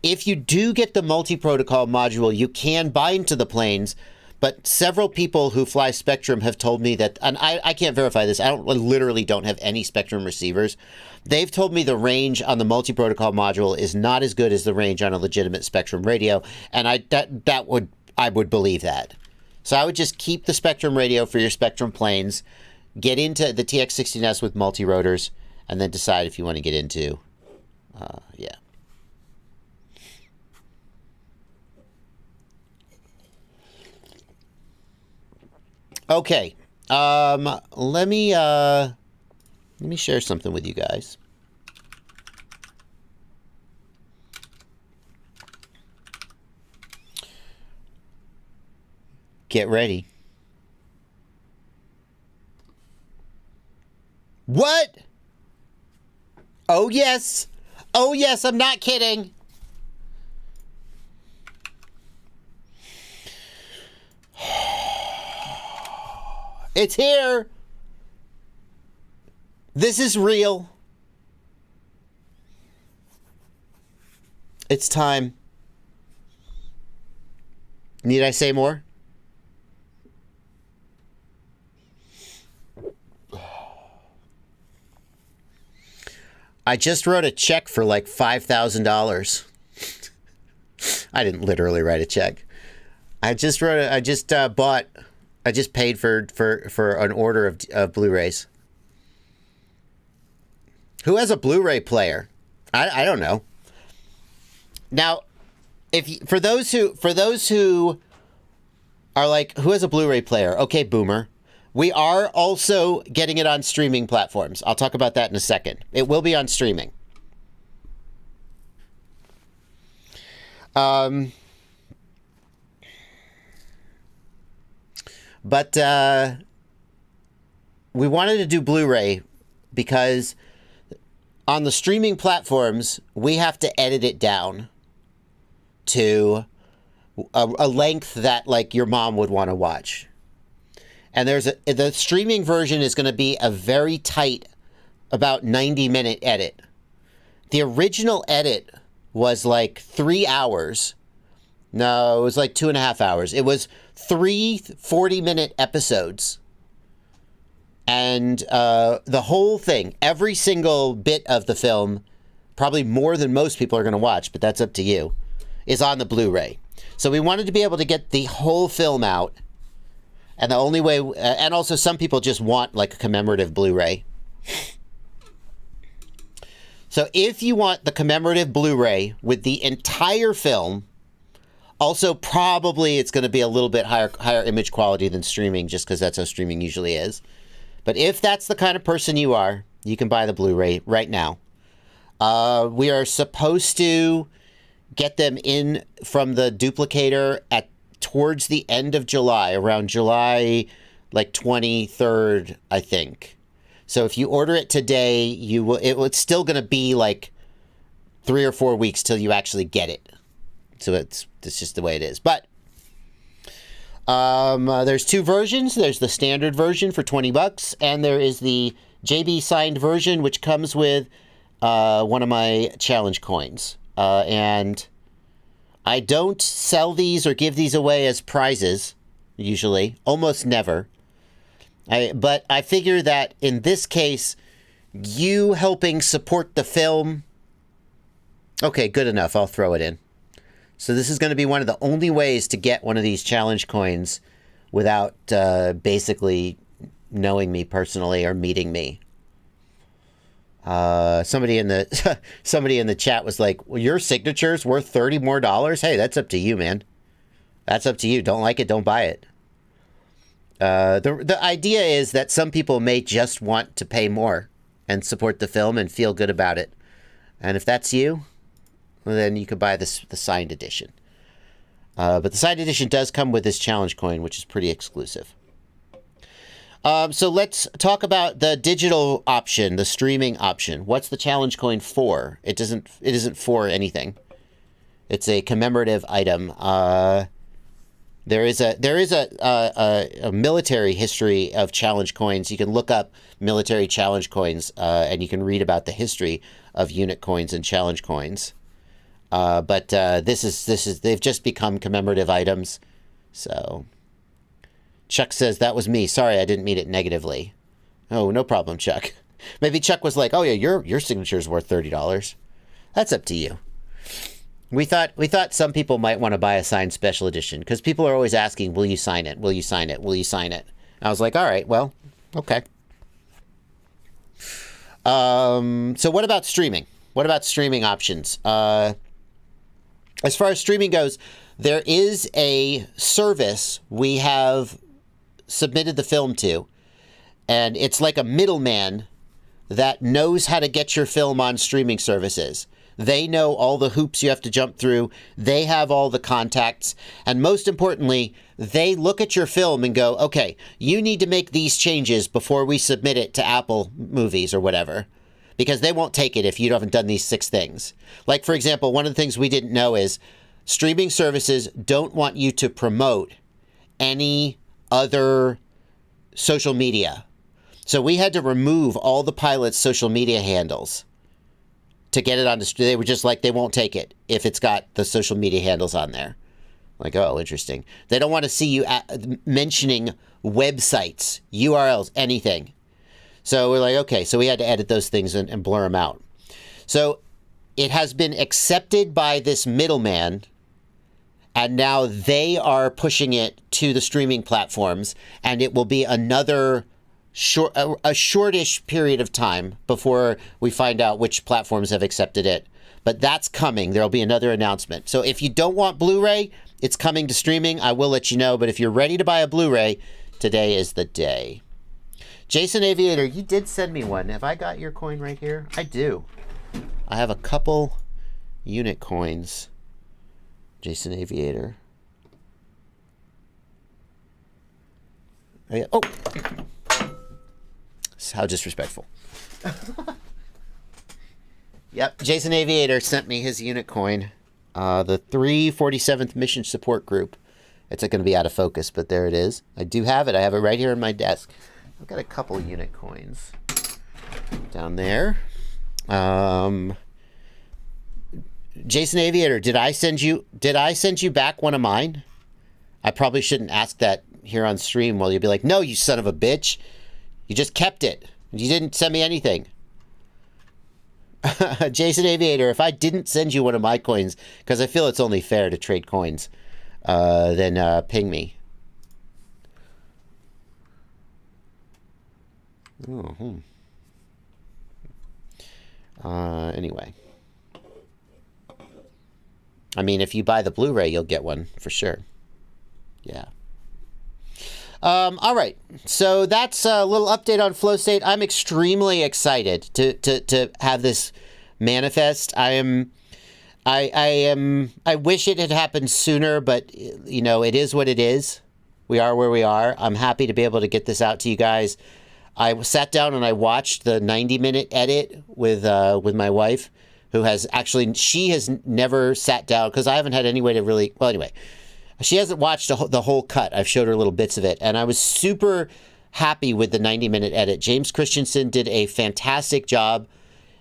If you do get the multi-protocol module, you can bind to the planes, but several people who fly Spectrum have told me that, and I can't verify this, I literally don't have any Spectrum receivers. They've told me the range on the multi-protocol module is not as good as the range on a legitimate Spectrum radio, and I would believe that. So I would just keep the Spectrum radio for your Spectrum planes, get into the TX16S with multi-rotors, and then decide if you want to get into, yeah. Okay, let me share something with you guys. Get ready. What? Oh, yes. Oh, yes, I'm not kidding. It's here. This is real. It's time. Need I say more? I just wrote a check for like $5,000. I didn't literally write a check. I just paid for an order of Blu-rays. Who has a Blu-ray player? I don't know. Now, for those who are like, who has a Blu-ray player? Okay, boomer. We are also getting it on streaming platforms. I'll talk about that in a second. It will be on streaming. But we wanted to do Blu-ray because on the streaming platforms, we have to edit it down to a length that like your mom would want to watch. And the streaming version is going to be a very tight, about 90-minute edit. The original edit was like 3 hours. No, it was like 2.5 hours. It was 3 40-minute episodes. And the whole thing, every single bit of the film, probably more than most people are going to watch, but that's up to you, is on the Blu-ray. So we wanted to be able to get the whole film out. And the only way, and also some people just want like a commemorative Blu-ray. So if you want the commemorative Blu-ray with the entire film, also probably it's going to be a little bit higher image quality than streaming, just because that's how streaming usually is. But if that's the kind of person you are, you can buy the Blu-ray right now. We are supposed to get them in from the duplicator towards the end of July, around July like 23rd, I think. So if you order it today, it's still going to be like 3 or 4 weeks till you actually get it. So it's just the way it is. But there's two versions. There's the standard version for $20, and there is the JB signed version, which comes with one of my challenge coins. And I don't sell these or give these away as prizes, usually. Almost never. But I figure that in this case, you helping support the film... Okay, good enough. I'll throw it in. So this is going to be one of the only ways to get one of these challenge coins without basically knowing me personally or meeting me. Somebody in the chat was like, well, your signature's worth $30 more. Hey, that's up to you, man. That's up to you. Don't like it, don't buy it. The idea is that some people may just want to pay more and support the film and feel good about it. And if that's you, well, then you could buy the signed edition. But the signed edition does come with this challenge coin, which is pretty exclusive. So let's talk about the digital option, the streaming option. What's the challenge coin for? It isn't for anything. It's a commemorative item. There is a military history of challenge coins. You can look up military challenge coins, and you can read about the history of unit coins and challenge coins. But they've just become commemorative items. So Chuck says, that was me. Sorry, I didn't mean it negatively. Oh, no problem, Chuck. Maybe Chuck was like, oh yeah, your signature's worth $30. That's up to you. We thought some people might want to buy a signed special edition because people are always asking, will you sign it? Will you sign it? Will you sign it? I was like, all right, well, okay. So what about streaming? What about streaming options? As far as streaming goes, there is a service we have submitted the film to, and it's like a middleman that knows how to get your film on streaming services. They know all the hoops you have to jump through. They have all the contacts. And most importantly, they look at your film and go, okay, you need to make these changes before we submit it to Apple Movies or whatever. Because they won't take it if you haven't done these 6 things. Like, for example, one of the things we didn't know is streaming services don't want you to promote any other social media. So we had to remove all the pilot's social media handles to get it on the. They were just like, they won't take it if it's got the social media handles on there. Like, oh, interesting. They don't want to see you mentioning websites, URLs, anything. So we're like, okay, so we had to edit those things and blur them out. So it has been accepted by this middleman, and now they are pushing it to the streaming platforms, and it will be another a shortish period of time before we find out which platforms have accepted it. But that's coming. There'll be another announcement. So if you don't want Blu-ray, it's coming to streaming. I will let you know. But if you're ready to buy a Blu-ray, today is the day. Jason Aviator, you did send me one. Have I got your coin right here? I do. I have a couple unit coins. Jason Aviator. Oh! How disrespectful. Yep, Jason Aviator sent me his unit coin. The 347th Mission Support Group. It's going to be out of focus, but there it is. I do have it. I have it right here on my desk. I've got a couple unit coins down there. Jason Aviator, did I send you back one of mine? I probably shouldn't ask that here on stream. Well, you'll be like, no, you son of a bitch. You just kept it. You didn't send me anything. Jason Aviator, if I didn't send you one of my coins, because I feel it's only fair to trade coins, then ping me. Anyway. I mean, if you buy the Blu-ray, you'll get one for sure. Yeah. All right, so that's a little update on Flow State. I'm extremely excited to have this manifest. I wish it had happened sooner, but you know, it is what it is. We are where we are. I'm happy to be able to get this out to you guys. I sat down and I watched the 90-minute edit with my wife, who has actually, she has never sat down because I haven't had any way to really, well, anyway. She hasn't watched the whole cut. I've showed her little bits of it, and I was super happy with the 90-minute edit. James Christensen did a fantastic job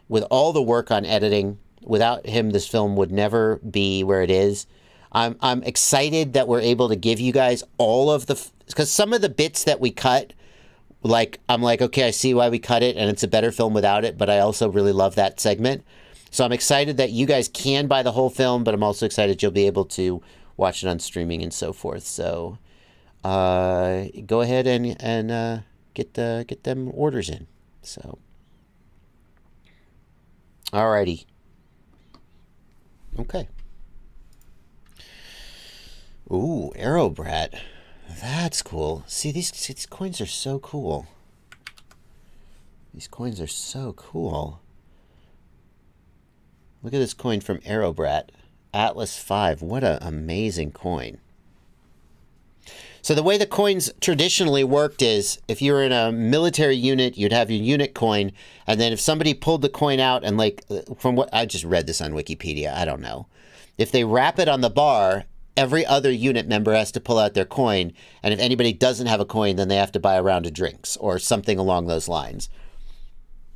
with all the work on editing. Without him, this film would never be where it is. I'm excited that we're able to give you guys all of the, because some of the bits that we cut, like, I'm like, okay, I see why we cut it, and it's a better film without it, but I also really love that segment. So I'm excited that you guys can buy the whole film, but I'm also excited you'll be able to watch it on streaming and so forth. So go ahead and get them orders in. So alrighty. Okay. Ooh, Aerobrat. That's cool. See, these coins are so cool. These coins are so cool. Look at this coin from Aerobrat. Atlas 5. What an amazing coin. So the way the coins traditionally worked is if you were in a military unit, you'd have your unit coin. And then if somebody pulled the coin out and like, from what I just read this on Wikipedia, I don't know. If they wrap it on the bar, every other unit member has to pull out their coin. And if anybody doesn't have a coin, then they have to buy a round of drinks or something along those lines.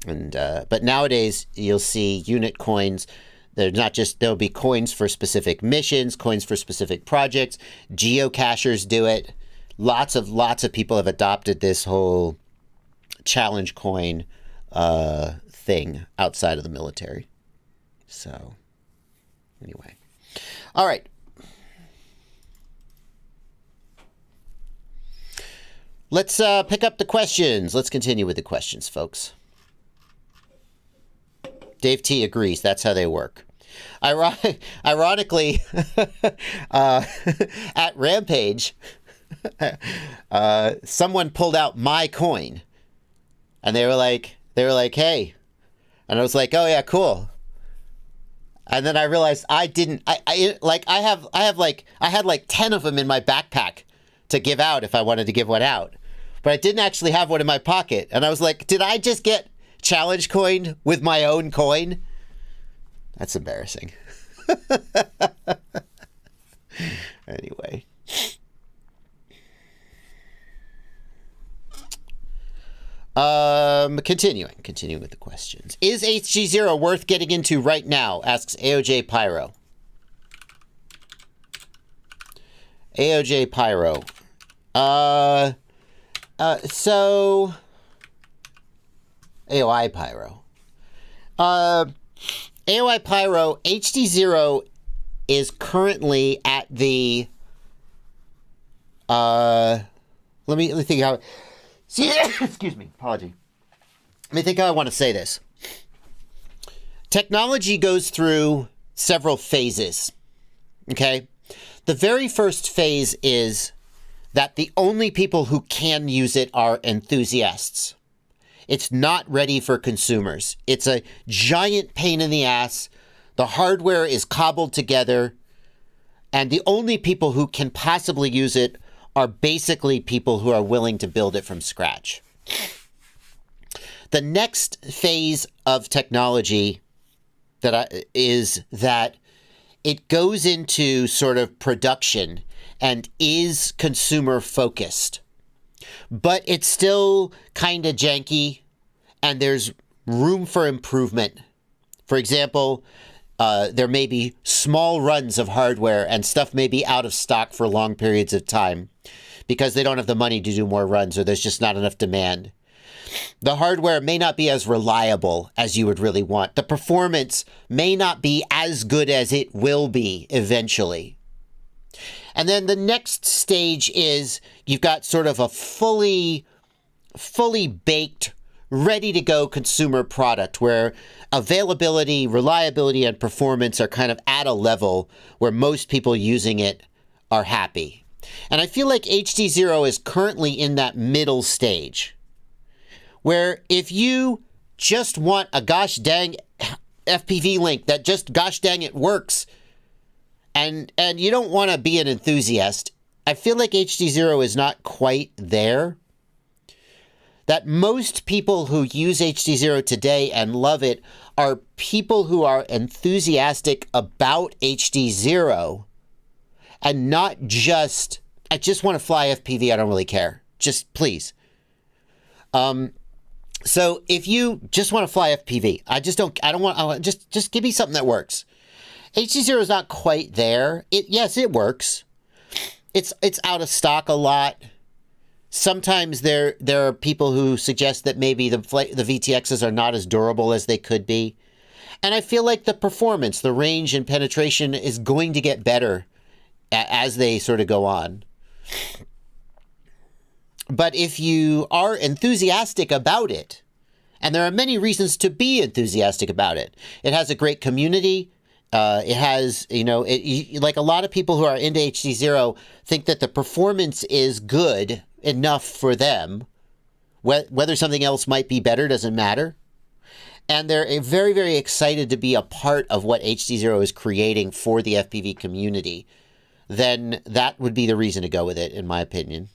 And but nowadays you'll see unit coins. They're not just, there'll be coins for specific missions, coins for specific projects. Geocachers do it. Lots of people have adopted this whole challenge coin thing outside of the military. So anyway. All right. Let's pick up the questions. Let's continue with the questions, folks. Dave T agrees. That's how they work. Ironically, at Rampage, someone pulled out my coin, and they were like, "Hey," and I was like, "Oh yeah, cool." And then I realized I didn't. I had like 10 of them in my backpack to give out if I wanted to give one out, but I didn't actually have one in my pocket. And I was like, "Did I just get challenge coined with my own coin?" That's embarrassing. Anyway. Continuing with the questions. Is HG0 worth getting into right now? Asks AOJ Pyro. AOJ Pyro. So AOI Pyro. AOI Pyro, HD0 is currently at the let me think how excuse me, apology. Let me think how I want to say this. Technology goes through several phases. Okay? The very first phase is that the only people who can use it are enthusiasts. It's not ready for consumers. It's a giant pain in the ass. The hardware is cobbled together. And the only people who can possibly use it are basically people who are willing to build it from scratch. The next phase of technology is that it goes into sort of production and is consumer focused. But it's still kind of janky, and there's room for improvement. For example, there may be small runs of hardware, and stuff may be out of stock for long periods of time because they don't have the money to do more runs, or there's just not enough demand. The hardware may not be as reliable as you would really want. The performance may not be as good as it will be eventually. And then the next stage is you've got sort of a fully baked, ready to go consumer product where availability, reliability, and performance are kind of at a level where most people using it are happy. And I feel like HD0 is currently in that middle stage where if you just want a gosh dang FPV link that just gosh dang it works, and you don't want to be an enthusiast, I feel like HD0 is not quite there. That most people who use HD0 today and love it are people who are enthusiastic about HD0 and not just, I just want to fly FPV, I don't really care. Just please. So if you just want to fly FPV, just give me something that works. HD0 is not quite there. Yes, it works. It's out of stock a lot. Sometimes there are people who suggest that maybe the VTXs are not as durable as they could be. And I feel like the performance, the range and penetration is going to get better as they sort of go on. But if you are enthusiastic about it, and there are many reasons to be enthusiastic about it, it has a great community. It has, like a lot of people who are into HD0 think that the performance is good enough for them. Whether something else might be better doesn't matter. And they're very, very excited to be a part of what HD0 is creating for the FPV community. then that would be the reason to go with it, in my opinion.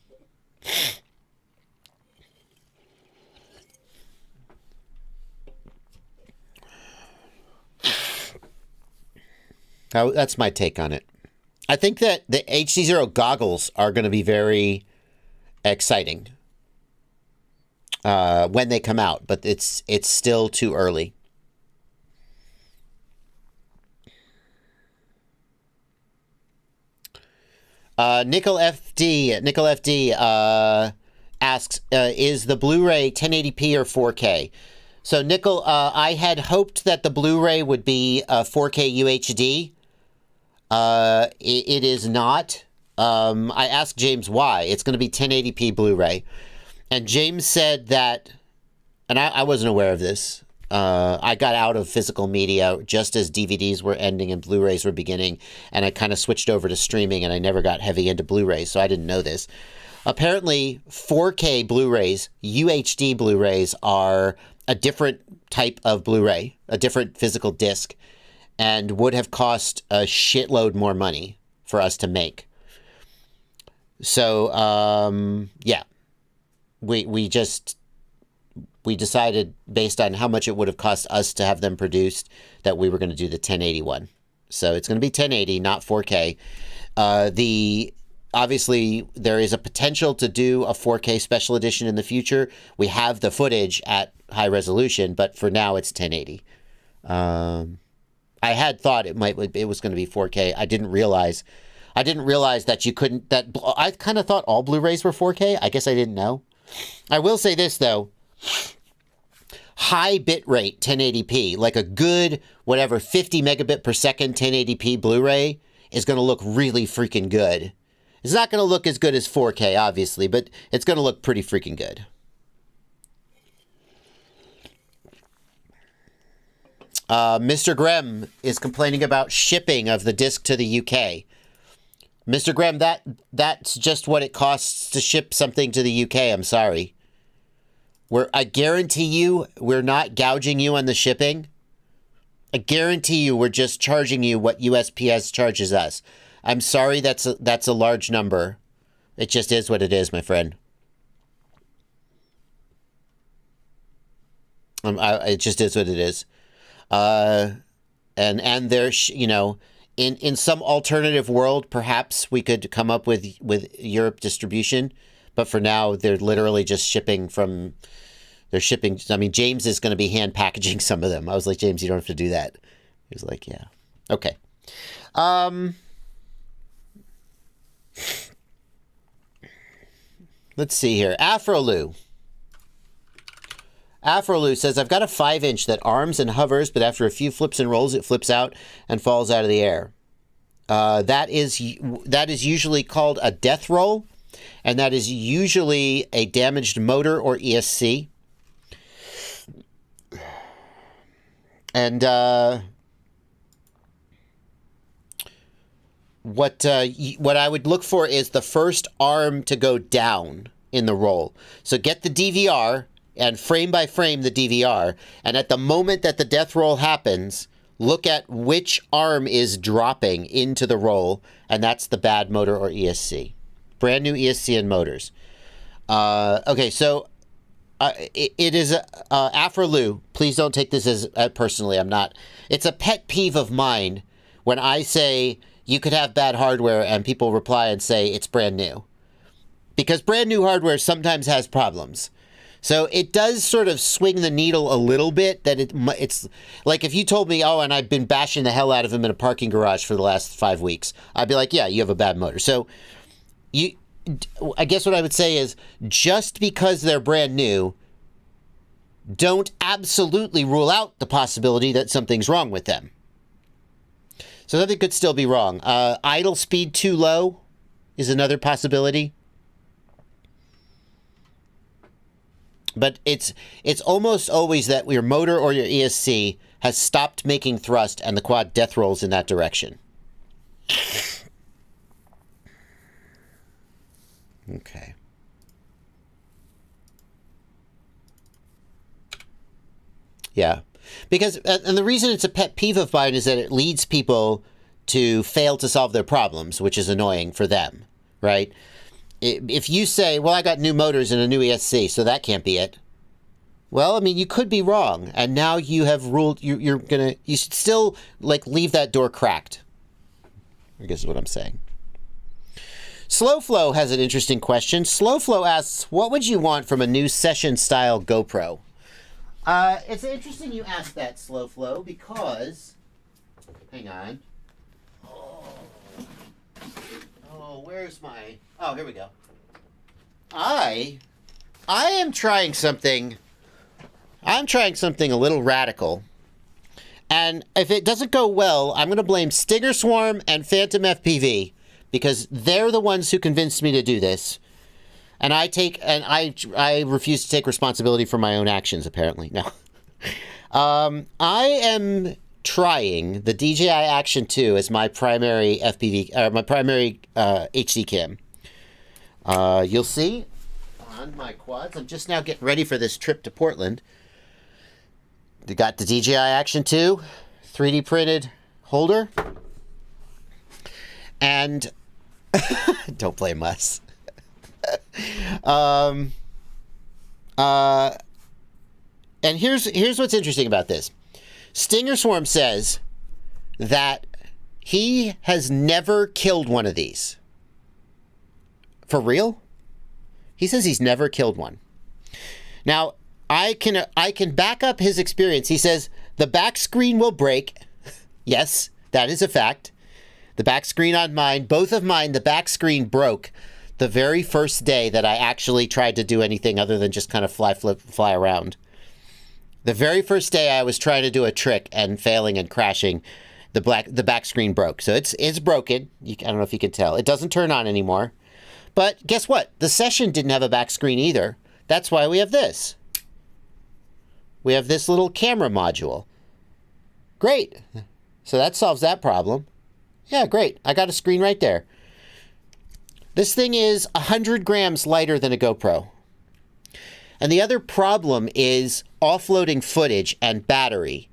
That's my take on it. I think that the HD0 goggles are going to be very exciting when they come out, but it's still too early. Nickel FD asks, is the Blu-ray 1080p or 4K? So Nickel, I had hoped that the Blu-ray would be 4K UHD. It is not. I asked James why. It's going to be 1080p Blu-ray. And James said that, and I wasn't aware of this, I got out of physical media just as DVDs were ending and Blu-rays were beginning, and I kind of switched over to streaming, and I never got heavy into Blu-rays, so I didn't know this. Apparently, 4K Blu-rays, UHD Blu-rays, are a different type of Blu-ray, a different physical disc, and would have cost a shitload more money for us to make. So, yeah. We decided, based on how much it would have cost us to have them produced, that we were going to do the 1080 one. So it's going to be 1080, not 4K. Obviously, there is a potential to do a 4K special edition in the future. We have the footage at high resolution, but for now it's 1080. I had thought it was going to be 4K. I didn't realize that you couldn't. I kind of thought all Blu-rays were 4K. I guess I didn't know. I will say this though. High bitrate 1080p, like a good, 50 megabit per second 1080p Blu-ray is going to look really freaking good. It's not going to look as good as 4K, obviously, but it's going to look pretty freaking good. Mr. Grem is complaining about shipping of the disc to the UK. Mr. Grem, that's just what it costs to ship something to the UK. I'm sorry. I guarantee you we're not gouging you on the shipping. I guarantee you we're just charging you what USPS charges us. I'm sorry that's a large number. It just is what it is, my friend. It just is what it is. And there's, in some alternative world, perhaps we could come up with Europe distribution. But for now, they're literally just shipping from... They're shipping... I mean, James is going to be hand packaging some of them. I was like, James, you don't have to do that. He was like, yeah. Okay. Let's see here. Afrolou says, I've got a 5-inch that arms and hovers, but after a few flips and rolls, it flips out and falls out of the air. That is usually called a death roll, and that is usually a damaged motor or ESC. And what I would look for is the first arm to go down in the roll. So get the DVR and frame by frame the DVR, and at the moment that the death roll happens, look at which arm is dropping into the roll, and that's the bad motor or ESC. Brand new ESC and motors. Okay, so it is Afrolou. Please don't take this as personally. I'm not. It's a pet peeve of mine when I say you could have bad hardware and people reply and say it's brand new, because brand new hardware sometimes has problems. So it does sort of swing the needle a little bit, that it's like if you told me, oh, and I've been bashing the hell out of him in a parking garage for the last 5 weeks, I'd be like, yeah, you have a bad motor. So I guess what I would say is, just because they're brand new, don't absolutely rule out the possibility that something's wrong with them. So something could still be wrong. Idle speed too low is another possibility. But it's almost always that your motor or your ESC has stopped making thrust and the quad death rolls in that direction. Okay. Yeah. Because, and the reason it's a pet peeve of mine is that it leads people to fail to solve their problems, which is annoying for them, right? If you say, well, I got new motors and a new ESC, so that can't be it. Well, I mean, you could be wrong, and now you have ruled, you should still, like, leave that door cracked, I guess is what I'm saying. Slow Flow has an interesting question. Slow Flow asks, what would you want from a new session-style GoPro? It's interesting you ask that, Slow Flow, because... Hang on. Oh, where's my... Oh, here we go. I am trying something... I'm trying something a little radical. And if it doesn't go well, I'm going to blame Stinger Swarm and Phantom FPV, because they're the ones who convinced me to do this. And I refuse to take responsibility for my own actions, apparently. No. I am trying the DJI Action 2 as my primary FPV, my primary HD cam. You'll see on my quads. I'm just now getting ready for this trip to Portland. We got the DJI Action 2 3D printed holder. And don't blame us. And here's what's interesting about this. Stinger Swarm says that he has never killed one of these. For real? He says he's never killed one. Now, I can back up his experience. He says the back screen will break. Yes, that is a fact. The back screen on mine, both of mine, the back screen broke the very first day that I actually tried to do anything other than just kind of fly around. The very first day I was trying to do a trick and failing and crashing, the back screen broke. So it's broken. I don't know if you can tell. It doesn't turn on anymore. But guess what? The session didn't have a back screen either. That's why we have this. We have this little camera module. Great. So that solves that problem. Yeah, great. I got a screen right there. This thing is 100 grams lighter than a GoPro. And the other problem is offloading footage and battery.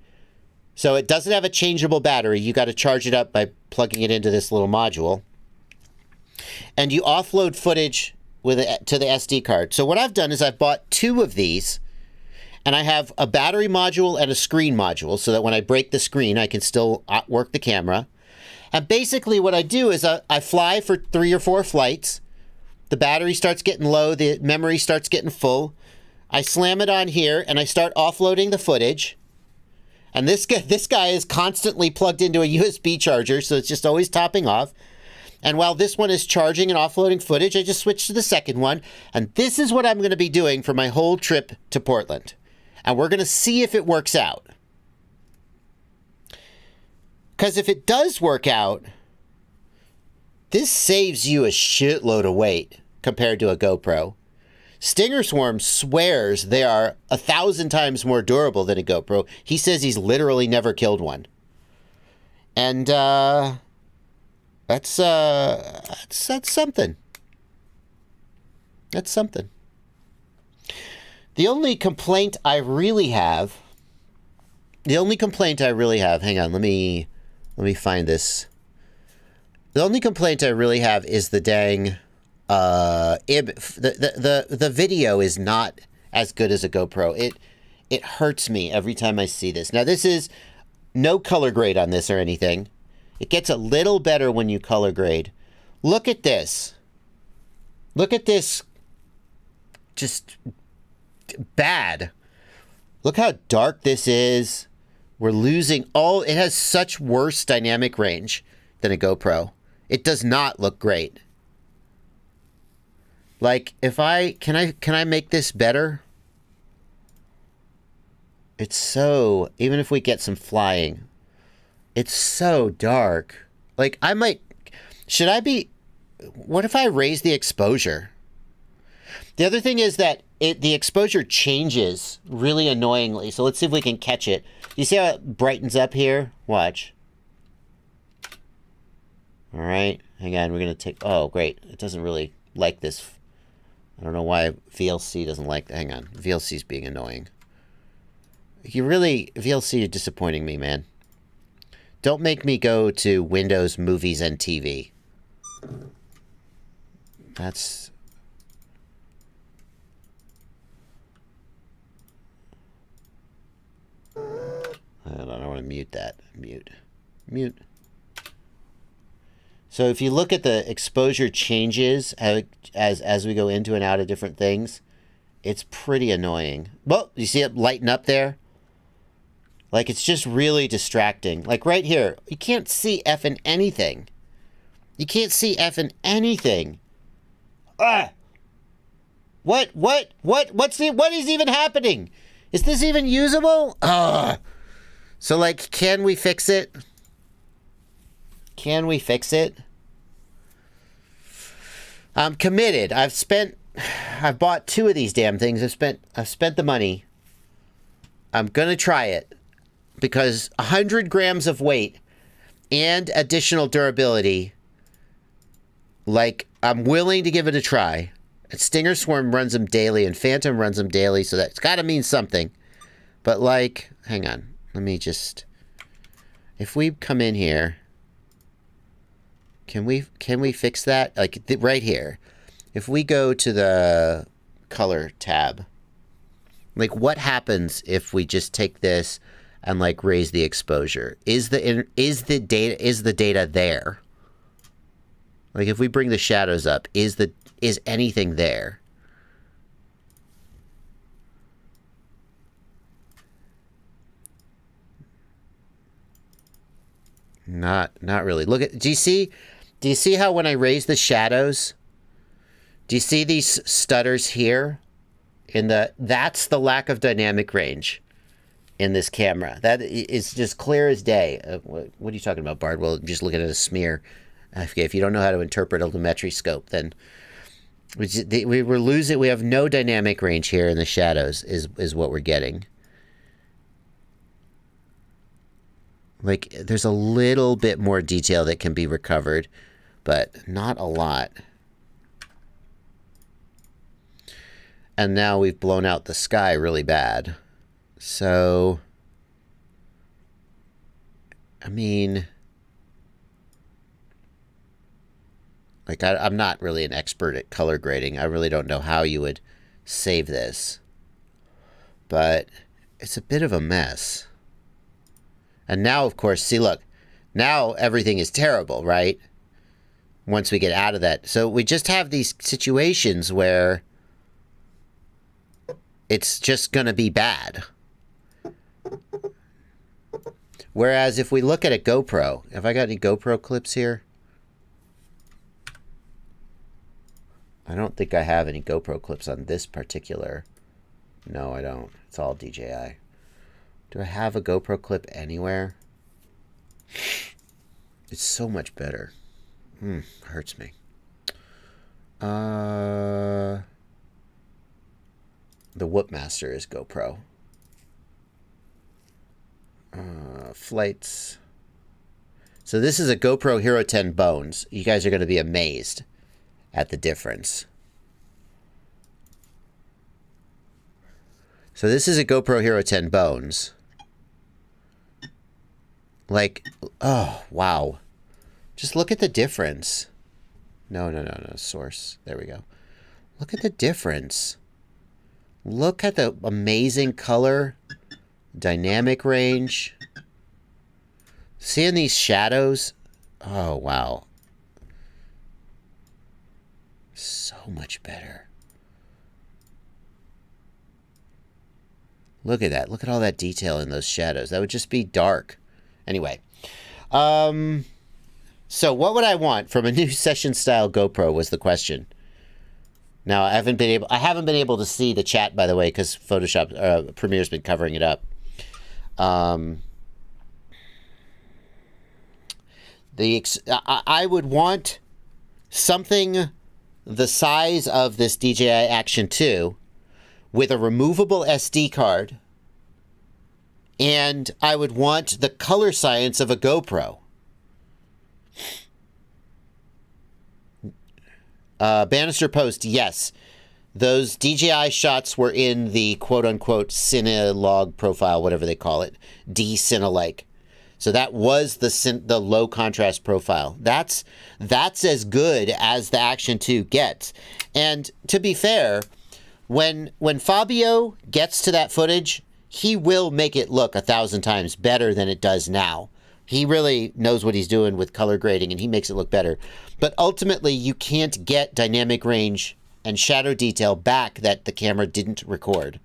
So it doesn't have a changeable battery. You got to charge it up by plugging it into this little module. And you offload footage to the SD card. So what I've done is I've bought 2 of these, and I have a battery module and a screen module so that when I break the screen, I can still work the camera. And basically what I do is I fly for 3 or 4 flights. The battery starts getting low. The memory starts getting full. I slam it on here, and I start offloading the footage. And this guy is constantly plugged into a USB charger, so it's just always topping off. And while this one is charging and offloading footage, I just switch to the second one. And this is what I'm going to be doing for my whole trip to Portland. And we're going to see if it works out. Because if it does work out, this saves you a shitload of weight compared to a GoPro. Stinger Swarm swears they are 1,000 times more durable than a GoPro. He says he's literally never killed one. And that's something. That's something. The only complaint I really have, hang on, let me find this. The only complaint I really have is the dang, the video is not as good as a GoPro. It hurts me every time I see this. Now, this is no color grade on this or anything. It gets a little better when you color grade. Look at this. Look at this. Just bad. Look how dark this is. We're losing all. It has such worse dynamic range than a GoPro. It does not look great. Like, if can I make this better? It's so, even if we get some flying, it's so dark. Like, what if I raise the exposure? The other thing is that the exposure changes really annoyingly. So let's see if we can catch it. You see how it brightens up here? Watch. All right. Hang on. We're going to take... Oh, great. It doesn't really like this. I don't know why VLC doesn't like... Hang on. VLC's being annoying. VLC, you're disappointing me, man. Don't make me go to Windows, Movies, and TV. That's... I don't want to mute that. Mute. So if you look at the exposure changes as we go into and out of different things, it's pretty annoying. Well, you see it lighten up there? Like, it's just really distracting. Like, right here, you can't see effing anything. You can't see effing anything. Ah! What is even happening? Is this even usable? Ugh. So, like, can we fix it? Can we fix it? I'm committed. I've bought 2 of these damn things. I've spent the money. I'm gonna try it. Because 100 grams of weight and additional durability, like, I'm willing to give it a try. And Stinger Swarm runs them daily, and Phantom runs them daily, so that's got to mean something. But, like, hang on. Let me just... If we come in here... Can we fix that? Like, right here. If we go to the color tab, like, what happens if we just take this and, like, raise the exposure? Is the data there? Like, if we bring the shadows up, is anything there? Not really. Look at, do you see how when I raise the shadows, do you see these stutters here? That's the lack of dynamic range in this camera. That is just clear as day. What are you talking about, Bardwell? I'm just looking at a smear. Okay, if you don't know how to interpret a lumetri scope, then we're losing. We have no dynamic range here in the shadows. Is what we're getting. Like, there's a little bit more detail that can be recovered, but not a lot. And now we've blown out the sky really bad. So, I mean, like, I'm not really an expert at color grading. I really don't know how you would save this. But it's a bit of a mess. And now, of course, see, look, now everything is terrible, right? Once we get out of that. So we just have these situations where it's just going to be bad. Whereas if we look at a GoPro, have I got any GoPro clips here? I don't think I have any GoPro clips on this particular. No, I don't. It's all DJI. Do I have a GoPro clip anywhere? It's so much better. Hurts me. The Whoopmaster is GoPro. Flights. So this is a GoPro Hero 10 Bones. You guys are going to be amazed at the difference. So this is a GoPro Hero 10 Bones. Like, oh, wow. Just look at the difference. No, source. There we go. Look at the difference. Look at the amazing color, dynamic range. Seeing these shadows? Oh, wow. So much better. Look at that. Look at all that detail in those shadows. That would just be dark. Anyway. So what would I want from a new session style GoPro was the question. Now, I haven't been able to see the chat, by the way, because Photoshop Premiere's been covering it up. I would want something the size of this DJI Action 2 with a removable SD card, and I would want the color science of a GoPro. Bannister Post, yes. Those DJI shots were in the quote-unquote Cinelog profile, whatever they call it. D-Cinelike. So that was the low contrast profile. That's as good as the Action 2 gets. And to be fair, when Fabio gets to that footage, he will make it look 1,000 times better than it does now. He really knows what he's doing with color grading, and he makes it look better. But ultimately, you can't get dynamic range and shadow detail back that the camera didn't record.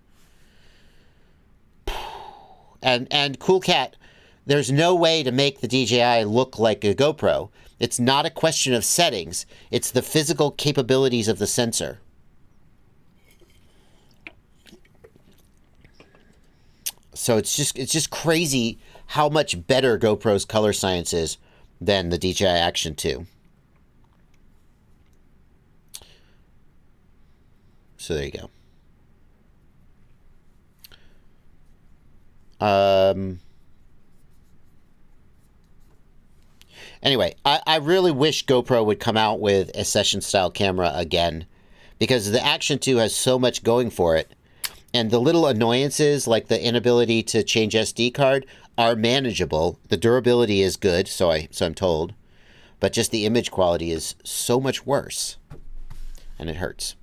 And Cool Cat, there's no way to make the DJI look like a GoPro. It's not a question of settings. It's the physical capabilities of the sensor. So it's just crazy how much better GoPro's color science is than the DJI Action 2. So there you go. Anyway, I really wish GoPro would come out with a session-style camera again, because the Action 2 has so much going for it, and the little annoyances, like the inability to change SD card, are manageable. The durability is good, so I'm told, but just the image quality is so much worse, and it hurts.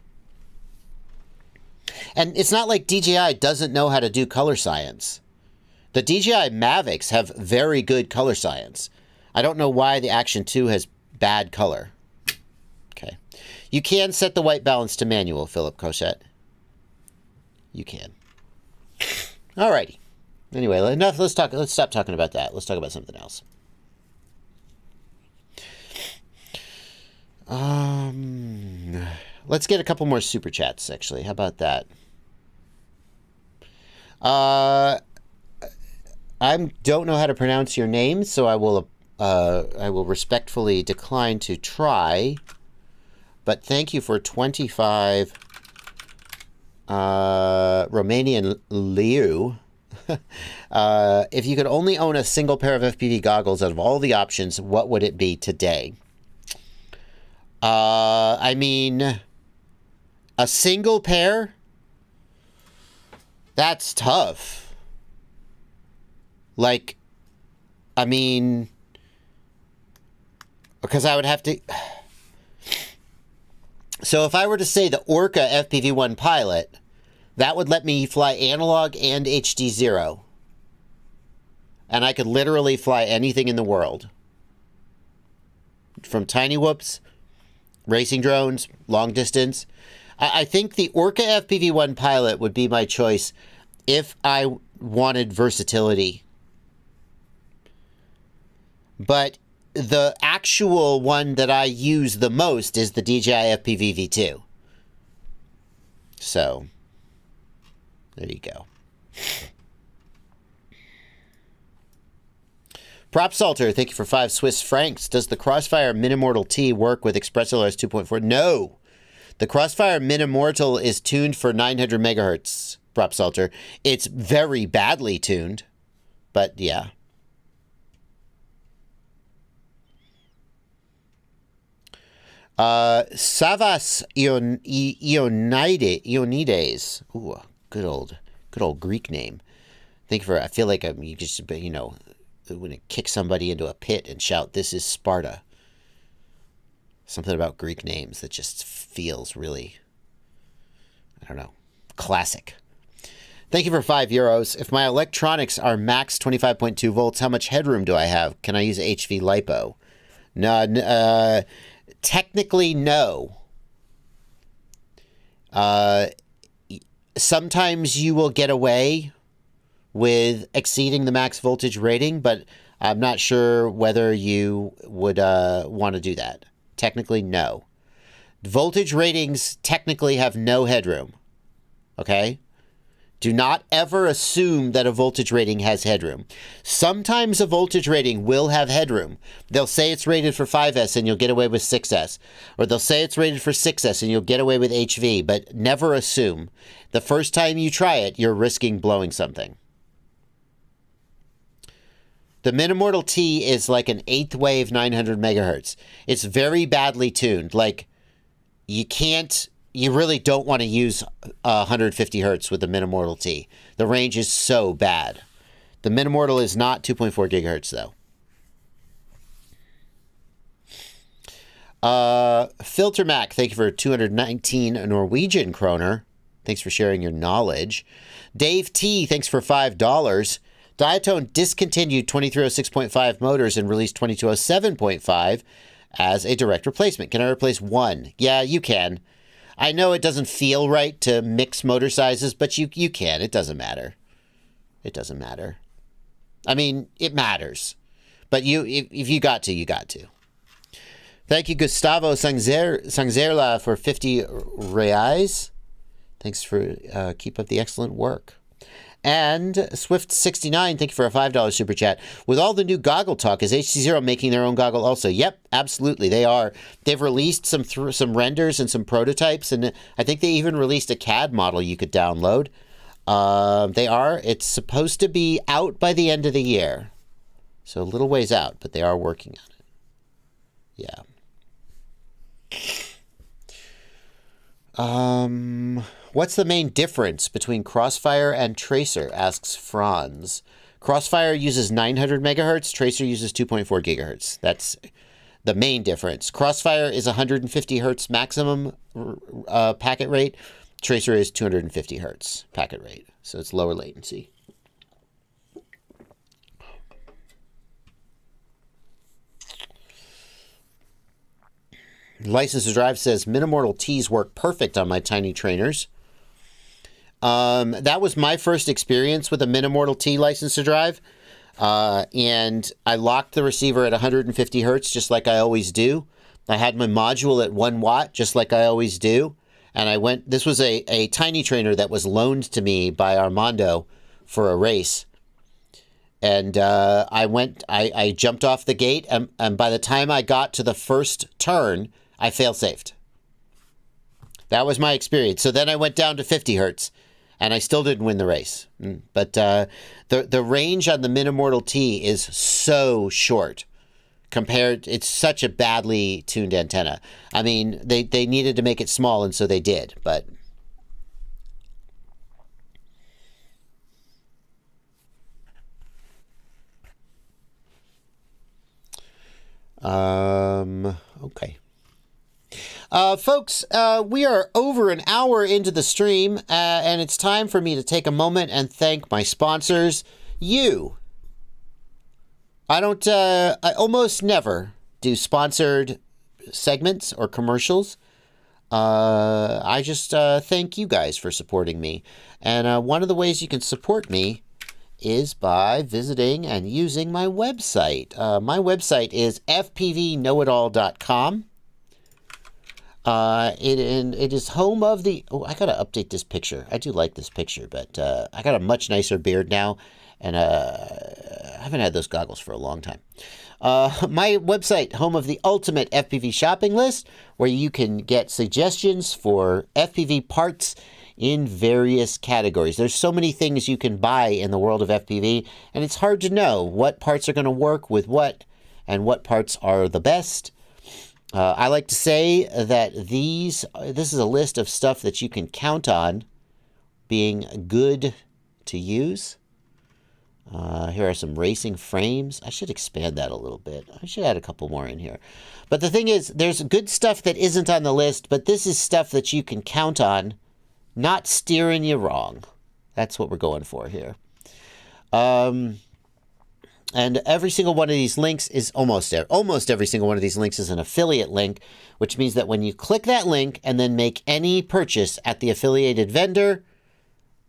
And it's not like DJI doesn't know how to do color science. The DJI Mavics have very good color science. I don't know why the Action 2 has bad color. Okay. You can set the white balance to manual, Philip Cochette. You can. Alrighty. Anyway, enough. Let's stop talking about that. Let's talk about something else. Let's get a couple more super chats, actually. How about that? I don't know how to pronounce your name, so I will respectfully decline to try. But thank you for 25 Romanian Liu. If you could only own a single pair of FPV goggles out of all the options, what would it be today? I mean, a single pair? That's tough. Like, I mean, because I would have to... So if I were to say the Orca FPV-1 Pilot, that would let me fly analog and HD0. And I could literally fly anything in the world. From tiny whoops, racing drones, long distance. I think the Orca FPV-1 Pilot would be my choice if I wanted versatility. But the actual one that I use the most is the DJI FPV V2. So, there you go. Prop Salter, thank you for 5 Swiss francs. Does the Crossfire Minimortal T work with ExpressLRS 2.4? No. The Crossfire Minimortal is tuned for 900 megahertz, Prop Salter. It's very badly tuned, but yeah. Savas Ionides. Ooh, good old Greek name. I feel like you just, when to kick somebody into a pit and shout, "This is Sparta." Something about Greek names that just feels really, I don't know, classic. Thank you for €5. If my electronics are max 25.2 volts, how much headroom do I have? Can I use HV LiPo? No, technically, no. Sometimes you will get away with exceeding the max voltage rating, but I'm not sure whether you would want to do that. Technically, no. Voltage ratings technically have no headroom. Okay? Do not ever assume that a voltage rating has headroom. Sometimes a voltage rating will have headroom. They'll say it's rated for 5S and you'll get away with 6S. Or they'll say it's rated for 6S and you'll get away with HV, but never assume. The first time you try it, you're risking blowing something. The Minimortal T is like an 8th wave 900 megahertz. It's very badly tuned. Like, you really don't want to use 150 hertz with the Minimortal T. The range is so bad. The Minimortal is not 2.4 gigahertz, though. Filter Mac, thank you for 219 Norwegian kroner. Thanks for sharing your knowledge. Dave T, thanks for $5. Diatone discontinued 2306.5 motors and released 2207.5 as a direct replacement. Can I replace one? Yeah, you can. I know it doesn't feel right to mix motor sizes, but you can. It doesn't matter. It doesn't matter. I mean, it matters. But if you got to, you got to. Thank you, Gustavo Sangzerla, for 50 reais. Thanks for keep up the excellent work. And Swift69, thank you for a $5 super chat. With all the new goggle talk, is HC0 making their own goggle also? Yep, absolutely. They are. They've released some renders and some prototypes, and I think they even released a CAD model you could download. They are. It's supposed to be out by the end of the year. So a little ways out, but they are working on it. Yeah. What's the main difference between Crossfire and Tracer, asks Franz. Crossfire uses 900 megahertz, Tracer uses 2.4 gigahertz. That's the main difference. Crossfire is 150 hertz maximum packet rate. Tracer is 250 hertz packet rate, so it's lower latency. License to Drive says Minimortal T's work perfect on my tiny trainers. That was my first experience with a Minimortal T license to drive. And I locked the receiver at 150 hertz, just like I always do. I had my module at 1 watt, just like I always do. And this was a tiny trainer that was loaned to me by Armando for a race. And I jumped off the gate, and by the time I got to the first turn, I fail-safed. That was my experience. So then I went down to 50 hertz, and I still didn't win the race. But the range on the Minimortal T is so short compared. It's such a badly tuned antenna. I mean, they needed to make it small, and so they did. But okay. Folks, we are over an hour into the stream, and it's time for me to take a moment and thank my sponsors. You. I almost never do sponsored segments or commercials. I just thank you guys for supporting me. And one of the ways you can support me is by visiting and using my website. My website is fpvknowitall.com. It is home of the... Oh, I gotta update this picture. I do like this picture, but I got a much nicer beard now, and I haven't had those goggles for a long time. My website, home of the ultimate FPV shopping list, where you can get suggestions for FPV parts in various categories. There's so many things you can buy in the world of FPV, and it's hard to know what parts are going to work with what, and what parts are the best. I like to say that this is a list of stuff that you can count on being good to use. Here are some racing frames. I should expand that a little bit. I should add a couple more in here. But the thing is, there's good stuff that isn't on the list, but this is stuff that you can count on, not steering you wrong. That's what we're going for here. And every single one of these links is almost every single one of these links is an affiliate link, which means that when you click that link and then make any purchase at the affiliated vendor,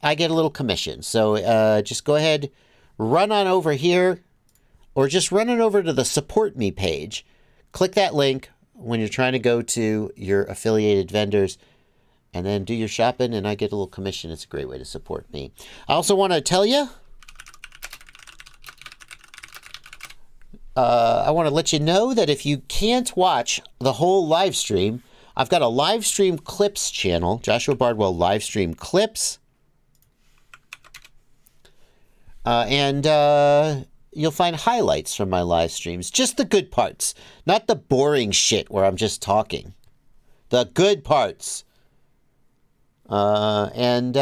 I get a little commission. So just go ahead, run on over here, or just run on over to the Support Me page. Click that link when you're trying to go to your affiliated vendors, and then do your shopping, and I get a little commission. It's a great way to support me. I also want to tell you, I want to let you know that if you can't watch the whole live stream, I've got a live stream clips channel, Joshua Bardwell live stream clips. And you'll find highlights from my live streams, just the good parts, not the boring shit where I'm just talking. The good parts. And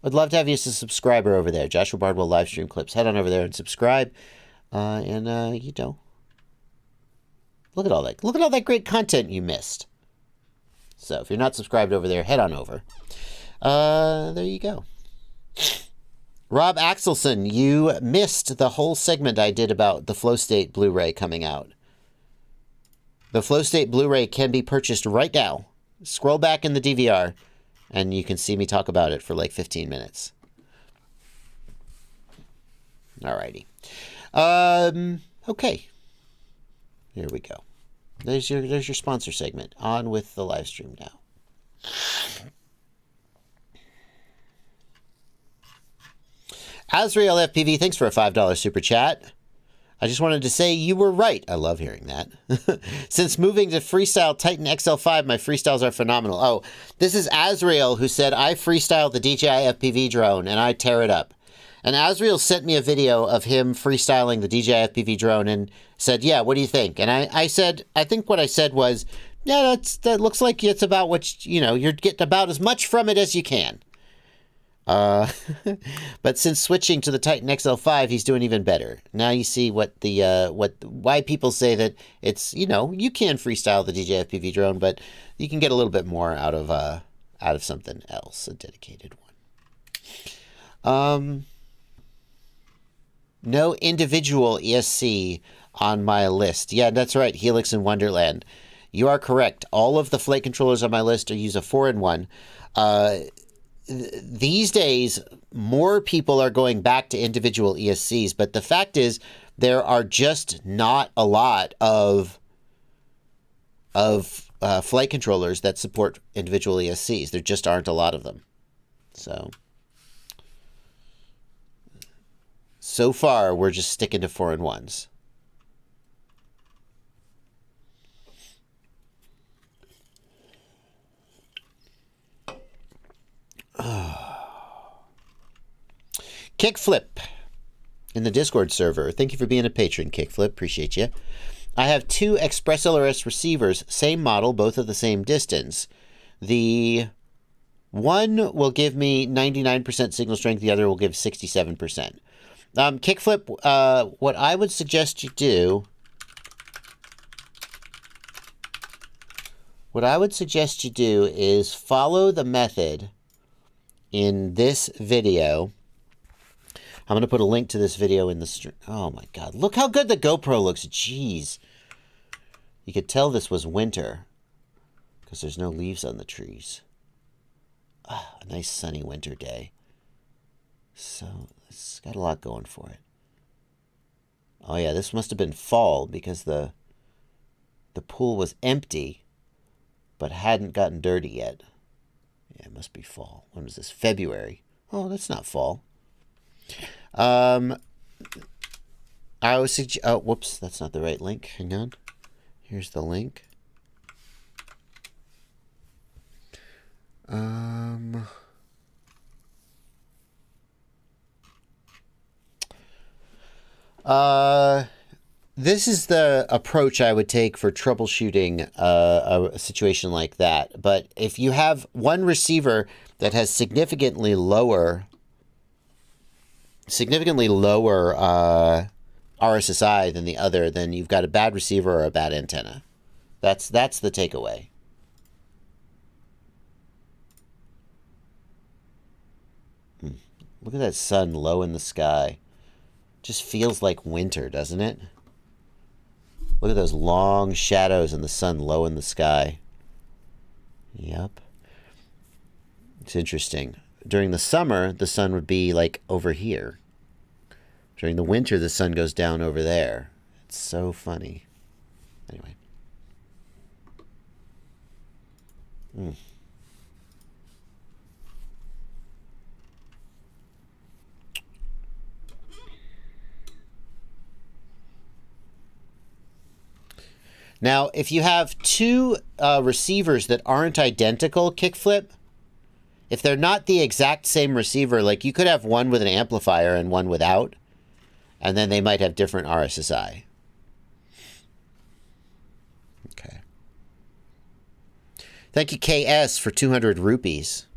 I'd love to have you as a subscriber over there. Joshua Bardwell Livestream Clips. Head on over there and subscribe. And you know, look at all that. Look at all that great content you missed. So if you're not subscribed over there, head on over. There you go. Rob Axelson, you missed the whole segment I did about the Flow State Blu-ray coming out. The Flow State Blu-ray can be purchased right now. Scroll back in the DVR, and you can see me talk about it for like 15 minutes. Alrighty. Okay. Here we go. There's your sponsor segment. On with the live stream now. Azrael FPV, thanks for a $5 super chat. I just wanted to say you were right. I love hearing that. Since moving to Freestyle Titan XL5, my freestyles are phenomenal. Oh, this is Azrael who said, I freestyle the DJI FPV drone and I tear it up. And Azrael sent me a video of him freestyling the DJI FPV drone and said, yeah, what do you think? And I said, I think what I said was, yeah, that looks like it's about what, you're getting about as much from it as you can. But since switching to the Titan XL5, he's doing even better. Now you see why people say that it's, you can freestyle the DJI FPV drone, but you can get a little bit more out of something else, a dedicated one. No individual ESC on my list. Yeah, that's right. Helix and Wonderland. You are correct. All of the flight controllers on my list use a 4-in-1. These days, more people are going back to individual ESCs, but the fact is there are just not a lot of flight controllers that support individual ESCs. There just aren't a lot of them. So far, we're just sticking to 4-in-1s. Kickflip in the Discord server. Thank you for being a patron, Kickflip. Appreciate you. I have 2 ExpressLRS receivers, same model, both of the same distance. The one will give me 99% signal strength. The other will give 67%. Kickflip, what I would suggest you do... What I would suggest you do is follow the method in this video. I'm going to put a link to this video in the stream. Oh my God. Look how good the GoPro looks. Jeez. You could tell this was winter because there's no leaves on the trees. Ah, a nice sunny winter day. So it's got a lot going for it. Oh yeah, this must have been fall because the pool was empty but hadn't gotten dirty yet. Yeah, it must be fall. When was this? February. Oh, that's not fall. I was oh, whoops, that's not the right link. Hang on. Here's the link. This is the approach I would take for troubleshooting a situation like that. But if you have one receiver that has significantly lower RSSI than the other, then you've got a bad receiver or a bad antenna. That's the takeaway. Look at that sun low in the sky. Just feels like winter, doesn't it? Look at those long shadows and the sun low in the sky. Yep. It's interesting. During the summer, the sun would be like over here. During the winter, the sun goes down over there. It's so funny. Anyway. Now, if you have 2 receivers that aren't identical, Kickflip, if they're not the exact same receiver, like you could have one with an amplifier and one without, and then they might have different RSSI. Okay. Thank you, KS, for 200 rupees.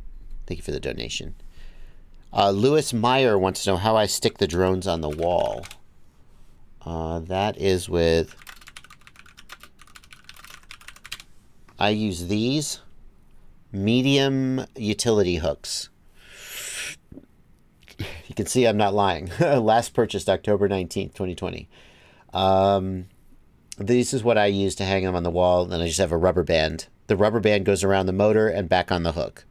Thank you for the donation. Lewis Meyer wants to know how I stick the drones on the wall. That is with... I use these medium utility hooks. You can see I'm not lying. Last purchased October 19th, 2020. This is what I use to hang them on the wall. Then I just have a rubber band. The rubber band goes around the motor and back on the hook.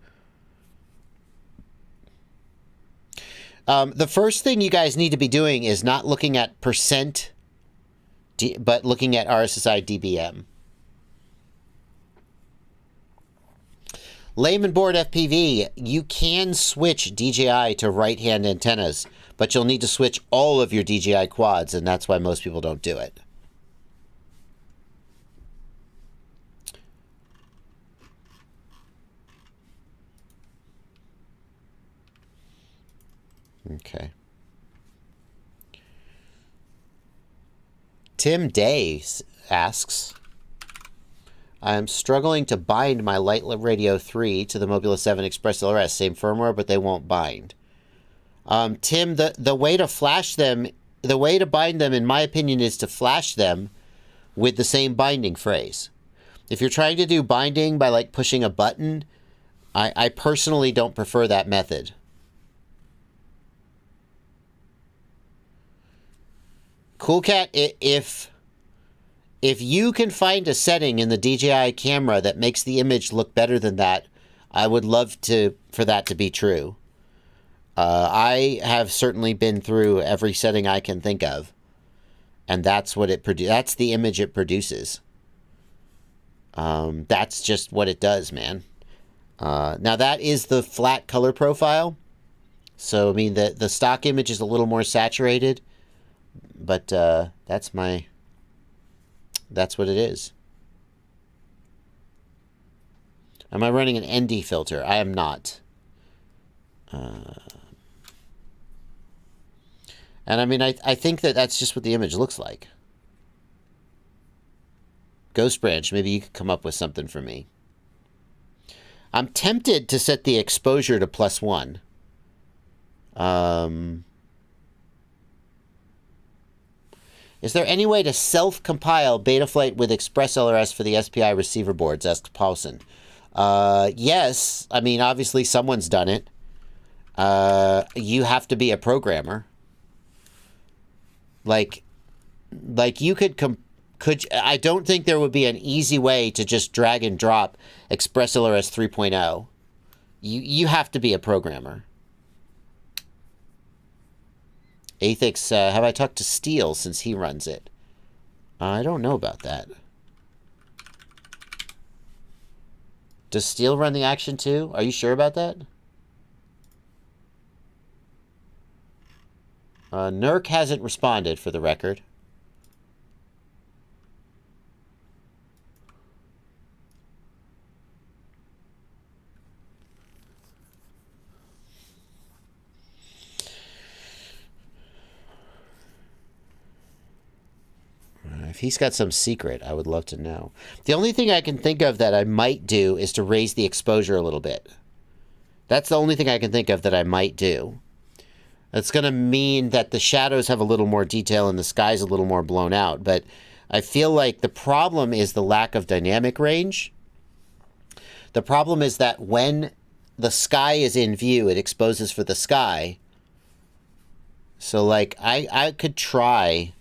The first thing you guys need to be doing is not looking at percent, but looking at RSSI dBm. Layman board FPV, you can switch DJI to right-hand antennas, but you'll need to switch all of your DJI quads, and that's why most people don't do it. Okay. Tim Day asks, I'm struggling to bind my Light Radio 3 to the Mobula 7 ExpressLRS. Same firmware, but they won't bind. Tim, the way to flash them, the way to bind them, in my opinion, is to flash them with the same binding phrase. If you're trying to do binding by, like, pushing a button, I personally don't prefer that method. Cool Cat, if you can find a setting in the DJI camera that makes the image look better than that, I would love for that to be true. I have certainly been through every setting I can think of, and that's what that's the image it produces. That's just what it does, man. Now that is the flat color profile, so I mean the stock image is a little more saturated, but that's what it is. Am I running an ND filter? I am not. And I mean, I think that's just what the image looks like. Ghost Branch, maybe you could come up with something for me. I'm tempted to set the exposure to +1. Is there any way to self-compile Betaflight with ExpressLRS for the SPI receiver boards? Asked Paulson. Yes. I mean, obviously someone's done it. You have to be a programmer. Like you could I don't think there would be an easy way to just drag and drop ExpressLRS 3.0. You have to be a programmer. Athix, have I talked to Steele since he runs it? I don't know about that. Does Steele run the Action too? Are you sure about that? Nurk hasn't responded, for the record. If he's got some secret, I would love to know. The only thing I can think of that I might do is to raise the exposure a little bit. That's the only thing I can think of that I might do. That's going to mean that the shadows have a little more detail and the sky's a little more blown out. But I feel like the problem is the lack of dynamic range. The problem is that when the sky is in view, it exposes for the sky. So, like, I could try...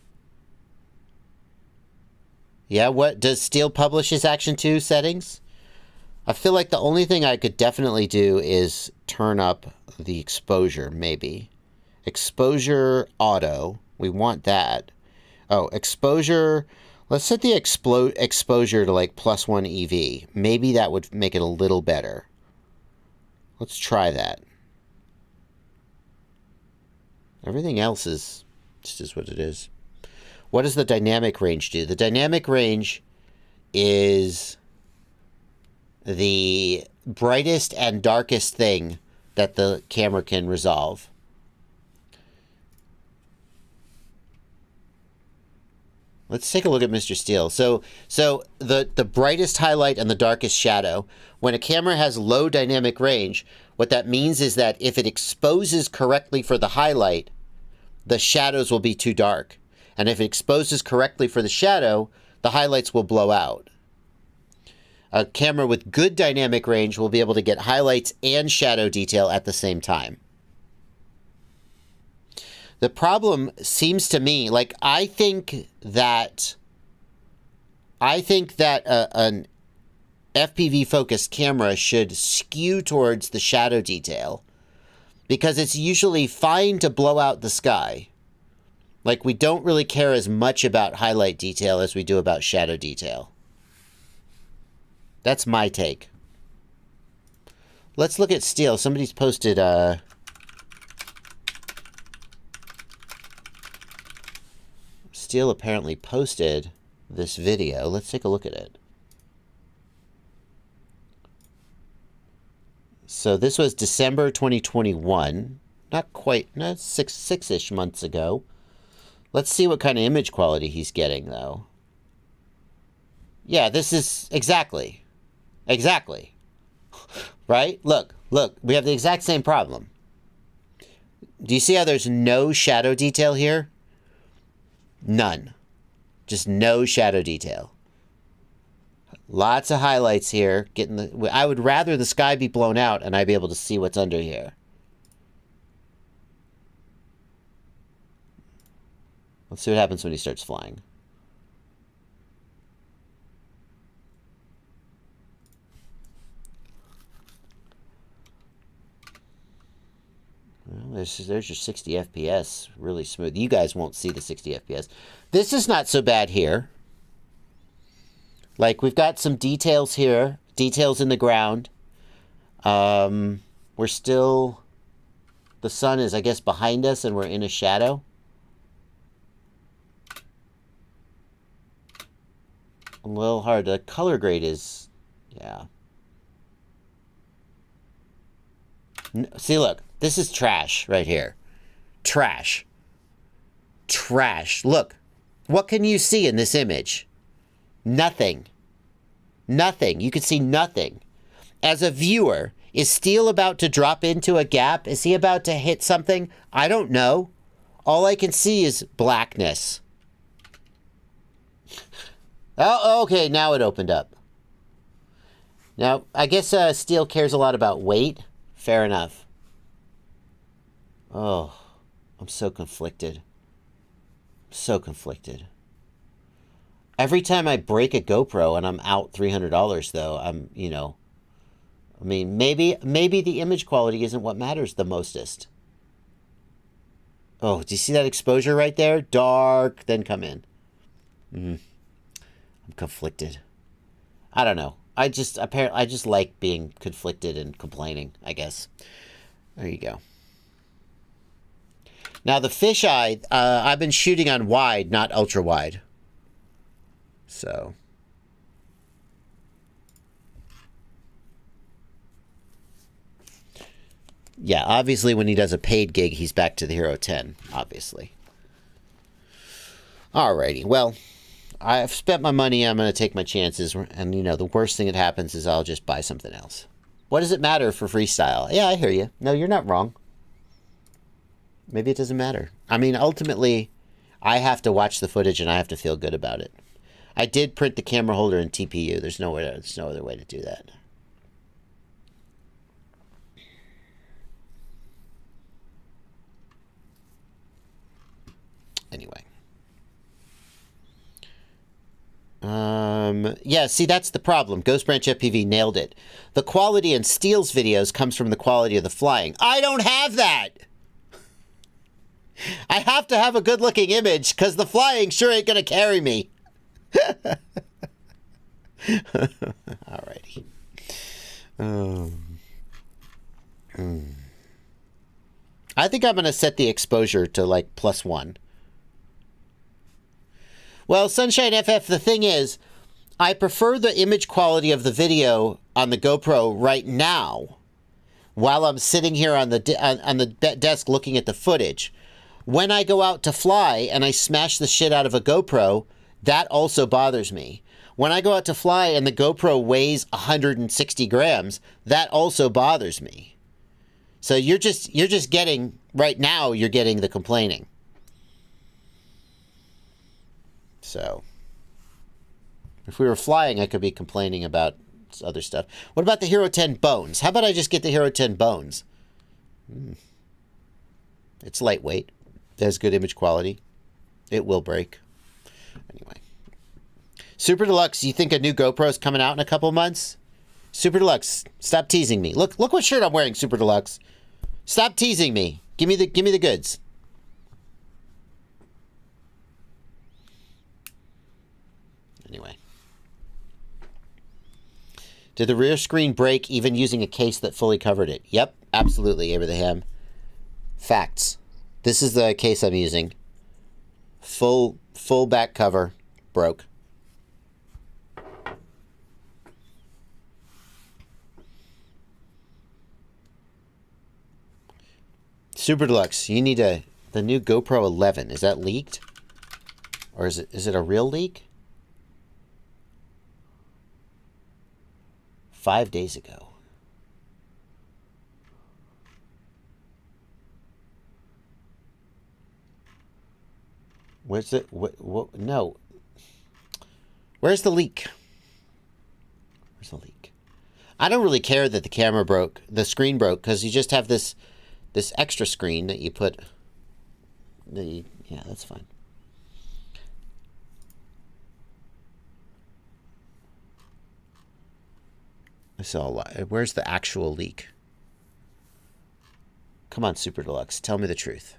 Yeah, what does Steele publish his Action 2 settings? I feel like the only thing I could definitely do is turn up the exposure, maybe. Exposure auto. We want that. Oh, exposure. Let's set the exposure to like +1 EV. Maybe that would make it a little better. Let's try that. Everything else is just what it is. What does the dynamic range do? The dynamic range is the brightest and darkest thing that the camera can resolve. Let's take a look at Mr. Steele. So the brightest highlight and the darkest shadow. When a camera has low dynamic range, What that means is that if it exposes correctly for the highlight, the shadows will be too dark. And if it exposes correctly for the shadow, the highlights will blow out. A camera with good dynamic range will be able to get highlights and shadow detail at the same time. The problem seems to me, like, I think that an FPV-focused camera should skew towards the shadow detail, because it's usually fine to blow out the sky. Like, we don't really care as much about highlight detail as we do about shadow detail. That's my take. Let's look at steel. Somebody's posted, Steel apparently posted this video. Let's take a look at it. So this was December 2021. Not quite, not six-ish months ago. Let's see what kind of image quality he's getting, though. Yeah, this is exactly. Right? Look, we have the exact same problem. Do you see how there's no shadow detail here? None. Just no shadow detail. Lots of highlights here. I would rather the sky be blown out and I'd be able to see what's under here. Let's see what happens when he starts flying. Well, there's your 60 FPS. Really smooth. You guys won't see the 60 FPS. This is not so bad here. Like, we've got some details here. Details in the ground. We're still... The sun is, I guess, behind us and we're in a shadow. A little hard. The color grade is... Yeah. See, look. This is trash right here. Trash. Trash. Look. What can you see in this image? Nothing. Nothing. You can see nothing. As a viewer, is Steele about to drop into a gap? Is he about to hit something? I don't know. All I can see is blackness. Oh, okay. Now it opened up. Now, I guess Steele cares a lot about weight. Fair enough. Oh, I'm so conflicted. So conflicted. Every time I break a GoPro and I'm out $300 though, I'm, you know, I mean, maybe the image quality isn't what matters the mostest. Oh, do you see that exposure right there? Dark, then come in. I'm conflicted. I don't know. I just like being conflicted and complaining, I guess. There you go. Now the fisheye, I've been shooting on wide, not ultra wide. So. Yeah, obviously when he does a paid gig, he's back to the Hero 10, obviously. Alrighty, well, I've spent my money, I'm going to take my chances, and, you know, the worst thing that happens is I'll just buy something else. What does it matter for freestyle? Yeah, I hear you. No, you're not wrong. Maybe it doesn't matter. I mean, ultimately, I have to watch the footage and I have to feel good about it. I did print the camera holder in TPU. There's no other way to do that. Anyway. Yeah, see, that's the problem. Ghost Branch FPV nailed it. The quality in Steele's videos comes from the quality of the flying. I don't have that! I have to have a good-looking image, because the flying sure ain't going to carry me. Alrighty. I think I'm going to set the exposure to, like, +1. Well, Sunshine FF, the thing is, I prefer the image quality of the video on the GoPro right now, while I'm sitting here on the desk looking at the footage. When I go out to fly and I smash the shit out of a GoPro, that also bothers me. When I go out to fly and the GoPro weighs 160 grams, that also bothers me. So you're just getting, right now, you're getting the complaining. So if we were flying, I could be complaining about other stuff. What about the Hero 10 bones? How about I just get the Hero 10 bones? It's lightweight. It has good image quality. It will break. Anyway. Super Deluxe, you think a new GoPro is coming out in a couple months? Super Deluxe, stop teasing me. Look what shirt I'm wearing, Super Deluxe. Stop teasing me. Give me the goods. Anyway. Did the rear screen break even using a case that fully covered it? Yep, absolutely, Abraham. Facts. This is the case I'm using. Full back cover. Broke. Super Deluxe, you need the new GoPro 11. Is that leaked? Or is it a real leak? 5 days ago. Where's it? What? No. Where's the leak? Where's the leak? I don't really care that the camera broke, the screen broke, because you just have this extra screen that you put. Yeah, that's fine. I saw a lot. Where's the actual leak? Come on, Super Deluxe. Tell me the truth.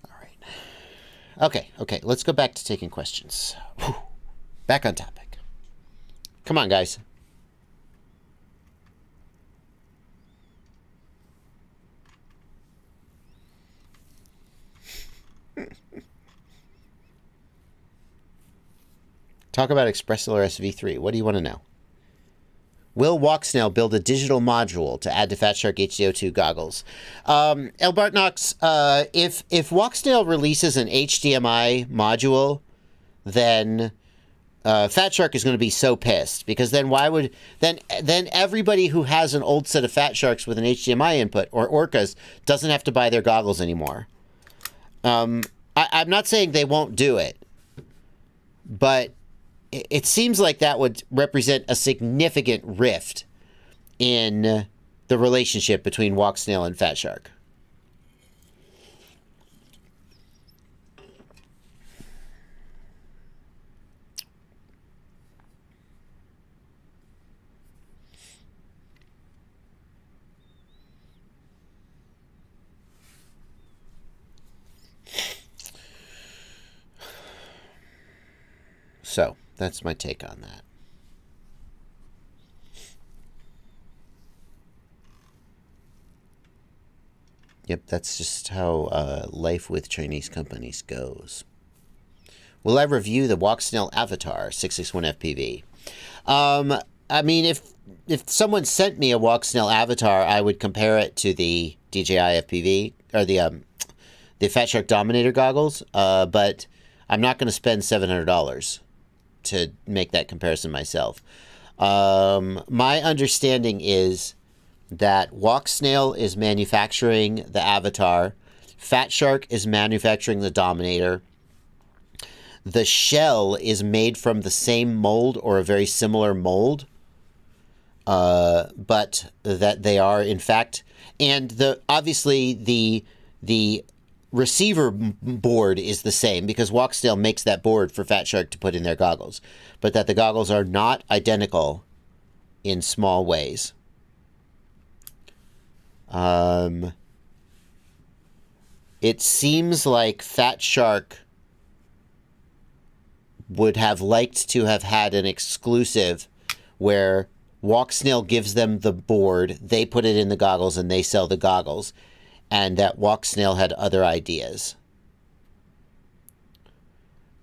All right. Okay. Let's go back to taking questions. Whew. Back on topic. Come on, guys. Talk about ExpressLRS V3. What do you want to know? Will Walksnail build a digital module to add to Fat Shark HD02 goggles? Elbartnox, if Walksnail releases an HDMI module, then Fat Shark is going to be so pissed, because then then everybody who has an old set of Fat Sharks with an HDMI input, or Orcas, doesn't have to buy their goggles anymore. I'm not saying they won't do it, but it seems like that would represent a significant rift in the relationship between Walksnail and Fat Shark. So, that's my take on that. Yep, that's just how life with Chinese companies goes. Will I review the Walksnail Avatar 661 FPV? I mean, if someone sent me a Walksnail Avatar, I would compare it to the DJI FPV, or the Fat Shark Dominator goggles, but I'm not going to spend $700 to make that comparison myself. My understanding is that Walksnail is manufacturing the Avatar, Fat Shark is manufacturing the Dominator. The shell is made from the same mold or a very similar mold, but that they are in fact, and obviously the receiver board is the same, because Walksnail makes that board for Fat Shark to put in their goggles, but that the goggles are not identical in small ways. It seems like Fat Shark would have liked to have had an exclusive where Walksnail gives them the board, they put it in the goggles, and they sell the goggles, and that Walksnail had other ideas.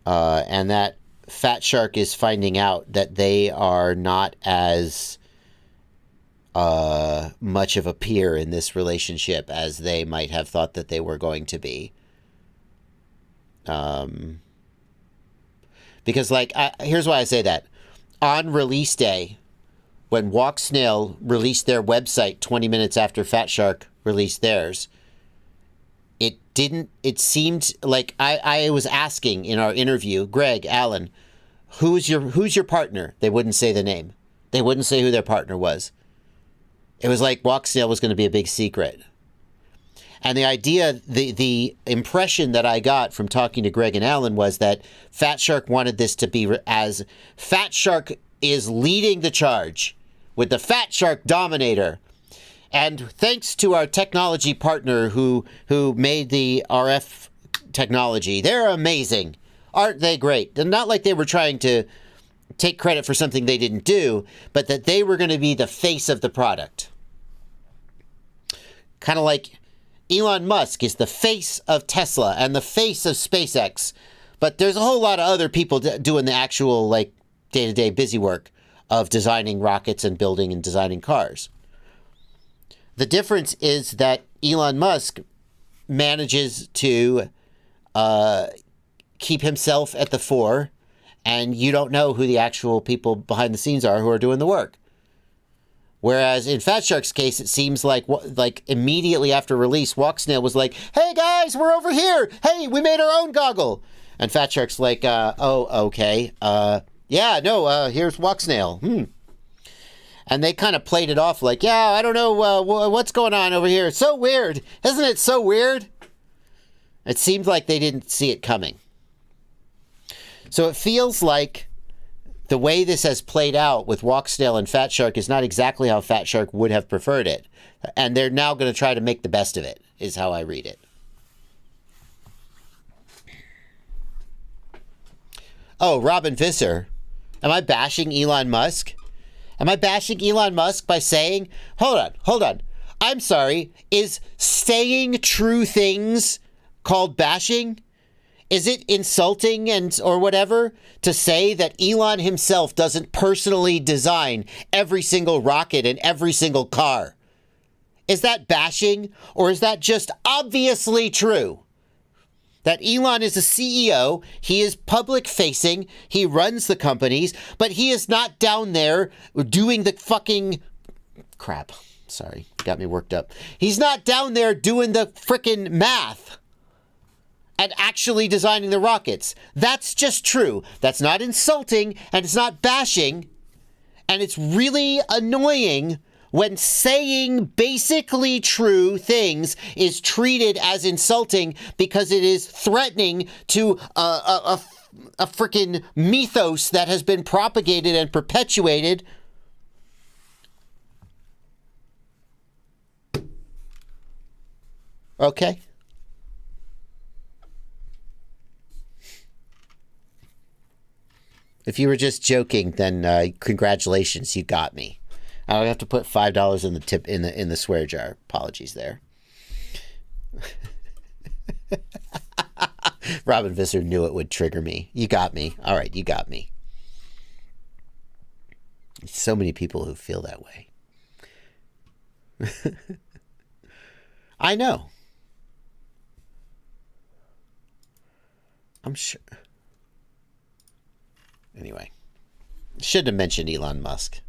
And that Fat Shark is finding out that they are not as much of a peer in this relationship as they might have thought that they were going to be. Because, like, here's why I say that. On release day, when Walk Snail released their website 20 minutes after Fat Shark released theirs, it seemed like I was asking in our interview, Greg, Allen, who's your partner? They wouldn't say the name. They wouldn't say who their partner was. It was like Walk Snail was going to be a big secret. And the idea, the impression that I got from talking to Greg and Allen was that Fat Shark wanted this to be as Fat Shark is leading the charge with the Fat Shark Dominator. And thanks to our technology partner who made the RF technology, they're amazing. Aren't they great? And not like they were trying to take credit for something they didn't do, but that they were going to be the face of the product. Kind of like Elon Musk is the face of Tesla and the face of SpaceX, but there's a whole lot of other people doing the actual like day-to-day busy work of designing rockets and building and designing cars. The difference is that Elon Musk manages to keep himself at the fore, and you don't know who the actual people behind the scenes are who are doing the work. Whereas in Fat Shark's case, it seems like immediately after release, Walk Snail was like, "Hey guys, we're over here. Hey, we made our own goggle." And Fat Shark's like, "Oh, okay. Yeah, no, here's Walk Snail. And they kind of played it off like, "Yeah, I don't know what's going on over here. It's so weird. Isn't it so weird?" It seemed like they didn't see it coming. So it feels like the way this has played out with Walk Snail and Fat Shark is not exactly how Fat Shark would have preferred it. And they're now going to try to make the best of it, is how I read it. Oh, Robin Visser. Am I bashing Elon Musk? Am I bashing Elon Musk by saying, hold on. I'm sorry. Is saying true things called bashing? Is it insulting or whatever to say that Elon himself doesn't personally design every single rocket and every single car? Is that bashing, or is that just obviously true? That Elon is a CEO, he is public facing, he runs the companies, but he is not down there doing the fucking crap. Sorry, got me worked up. He's not down there doing the frickin' math and actually designing the rockets. That's just true. That's not insulting, and it's not bashing, and it's really annoying when saying basically true things is treated as insulting because it is threatening to a freaking mythos that has been propagated and perpetuated. Okay. If you were just joking, then congratulations, you got me. I would have to put $5 in the tip in the swear jar. Apologies there. Robin Visser knew it would trigger me. You got me. All right, you got me. So many people who feel that way. I know. I'm sure. Anyway, shouldn't have mentioned Elon Musk.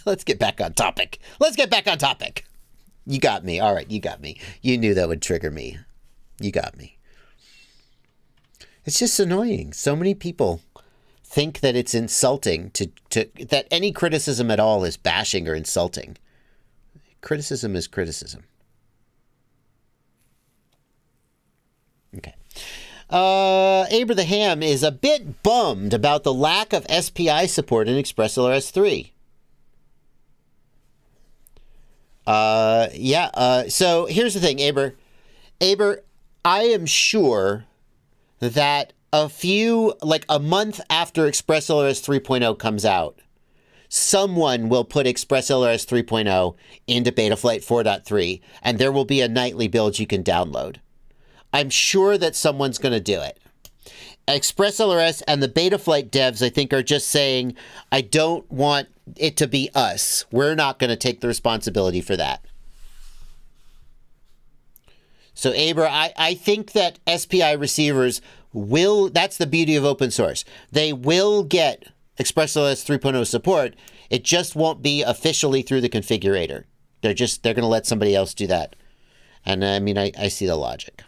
Let's get back on topic. You got me. All right, you got me. You knew that would trigger me. You got me. It's just annoying. So many people think that it's insulting to that any criticism at all is bashing or insulting. Criticism is criticism. Okay. Aber the Ham is a bit bummed about the lack of SPI support in ExpressLRS 3. So here's the thing, Aber, I am sure that a month after ExpressLRS 3.0 comes out, someone will put ExpressLRS 3.0 into Betaflight 4.3, and there will be a nightly build you can download. I'm sure that someone's going to do it. ExpressLRS and the Betaflight devs, I think, are just saying, I don't want it to be us. We're not going to take the responsibility for that. So, Aber, I think that SPI receivers will, that's the beauty of open source. They will get ExpressLRS 3.0 support. It just won't be officially through the configurator. They're going to let somebody else do that. And I mean, I see the logic.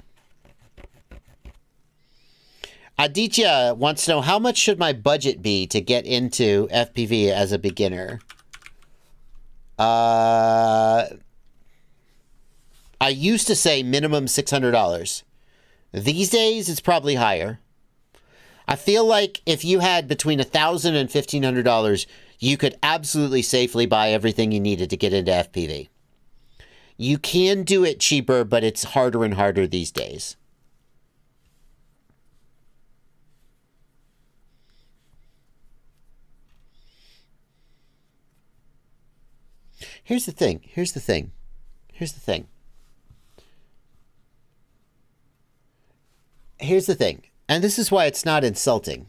Aditya wants to know, how much should my budget be to get into FPV as a beginner? I used to say minimum $600. These days, it's probably higher. I feel like if you had between $1,000 and $1,500, you could absolutely safely buy everything you needed to get into FPV. You can do it cheaper, but it's harder and harder these days. Here's the thing. And this is why it's not insulting.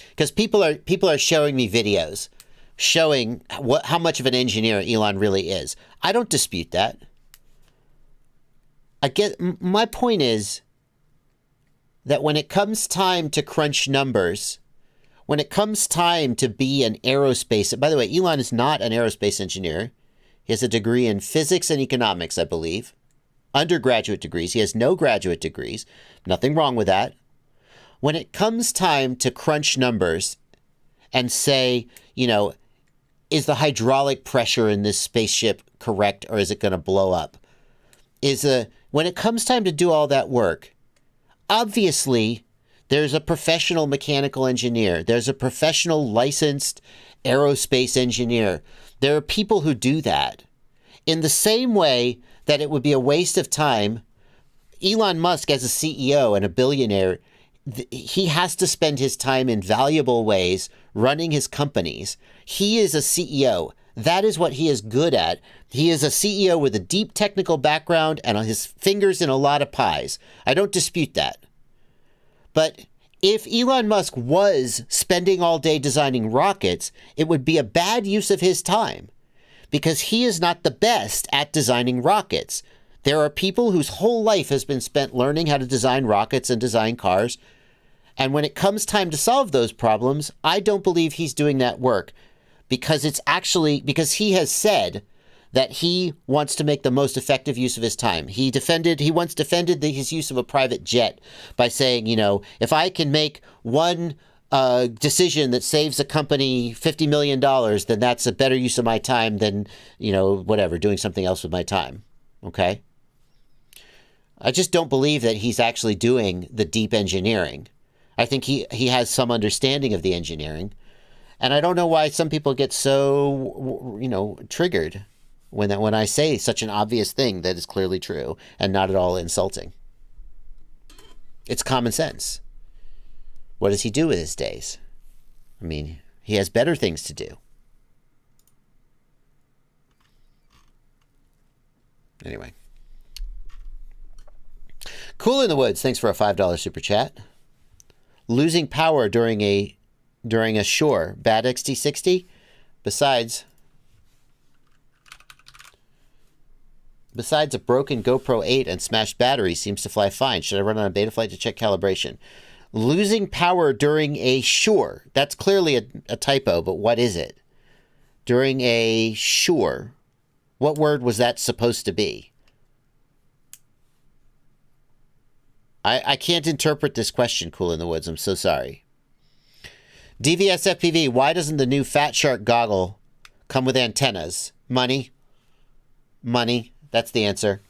Because people are showing me videos showing how much of an engineer Elon really is. I don't dispute that. My point is that when it comes time to crunch numbers, when it comes time to be an aerospace, by the way, Elon is not an aerospace engineer. He has a degree in physics and economics, I believe. Undergraduate degrees. He has no graduate degrees. Nothing wrong with that. When it comes time to crunch numbers and say, is the hydraulic pressure in this spaceship correct, or is it going to blow up? When it comes time to do all that work, obviously there's a professional mechanical engineer. There's a professional licensed aerospace engineer. There are people who do that. In the same way that it would be a waste of time, Elon Musk, as a CEO and a billionaire, he has to spend his time in valuable ways running his companies. He is a CEO. That is what he is good at. He is a CEO with a deep technical background and his fingers in a lot of pies. I don't dispute that. But if Elon Musk was spending all day designing rockets, it would be a bad use of his time, because he is not the best at designing rockets. There are people whose whole life has been spent learning how to design rockets and design cars. And when it comes time to solve those problems, I don't believe he's doing that work, because he has said that he wants to make the most effective use of his time. He once defended his use of a private jet by saying, if I can make one decision that saves a company $50 million, then that's a better use of my time than, doing something else with my time. Okay? I just don't believe that he's actually doing the deep engineering. I think he has some understanding of the engineering. And I don't know why some people get so, triggered when I say such an obvious thing that is clearly true and not at all insulting. It's common sense. What does he do with his days? I mean, he has better things to do. Anyway. Cool in the Woods, thanks for a $5 super chat. Losing power during a shore. Bad XT60? Besides a broken GoPro 8 and smashed battery, seems to fly fine. Should I run on a beta flight to check calibration? Losing power during a shore. That's clearly a typo, but what is it? During a shore. What word was that supposed to be? I can't interpret this question, Cool in the Woods. I'm so sorry. DVS FPV, why doesn't the new Fat Shark goggle come with antennas? Money. Money. That's the answer.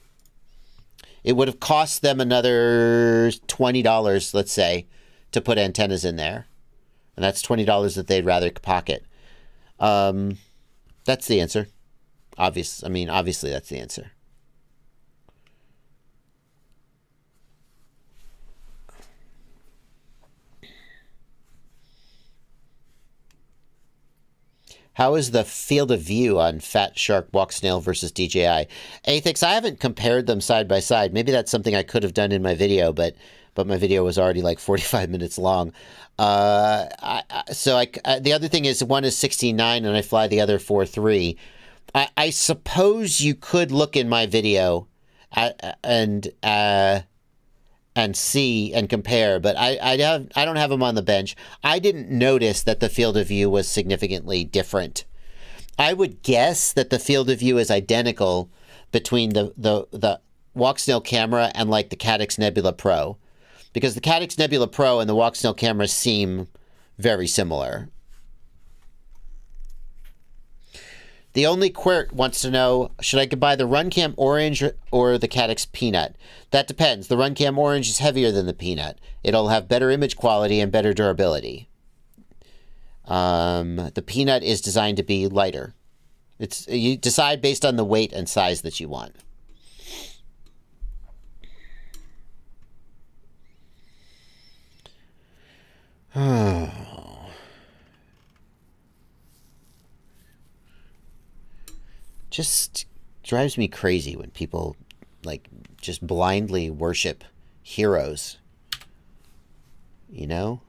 It would have cost them another $20, let's say, to put antennas in there. And that's $20 that they'd rather pocket. That's the answer. Obviously that's the answer. How is the field of view on Fat Shark Walk Snail versus DJI? Athix, I haven't compared them side by side. Maybe that's something I could have done in my video, but my video was already like 45 minutes long. The other thing is, one is 16.9 and I fly the other 4.3. I suppose you could look in my video and and see and compare, but I don't have them on the bench. I didn't notice that the field of view was significantly different. I would guess that the field of view is identical between the Walk-Snail camera and like the Caddx Nebula Pro, because the Caddx Nebula Pro and the Walk-Snail camera seem very similar. The Only Quirt wants to know, should I buy the Runcam Orange or the Caddx Peanut? That depends. The Runcam Orange is heavier than the Peanut. It'll have better image quality and better durability. The Peanut is designed to be lighter. You decide based on the weight and size that you want. Just drives me crazy when people like just blindly worship heroes. You know?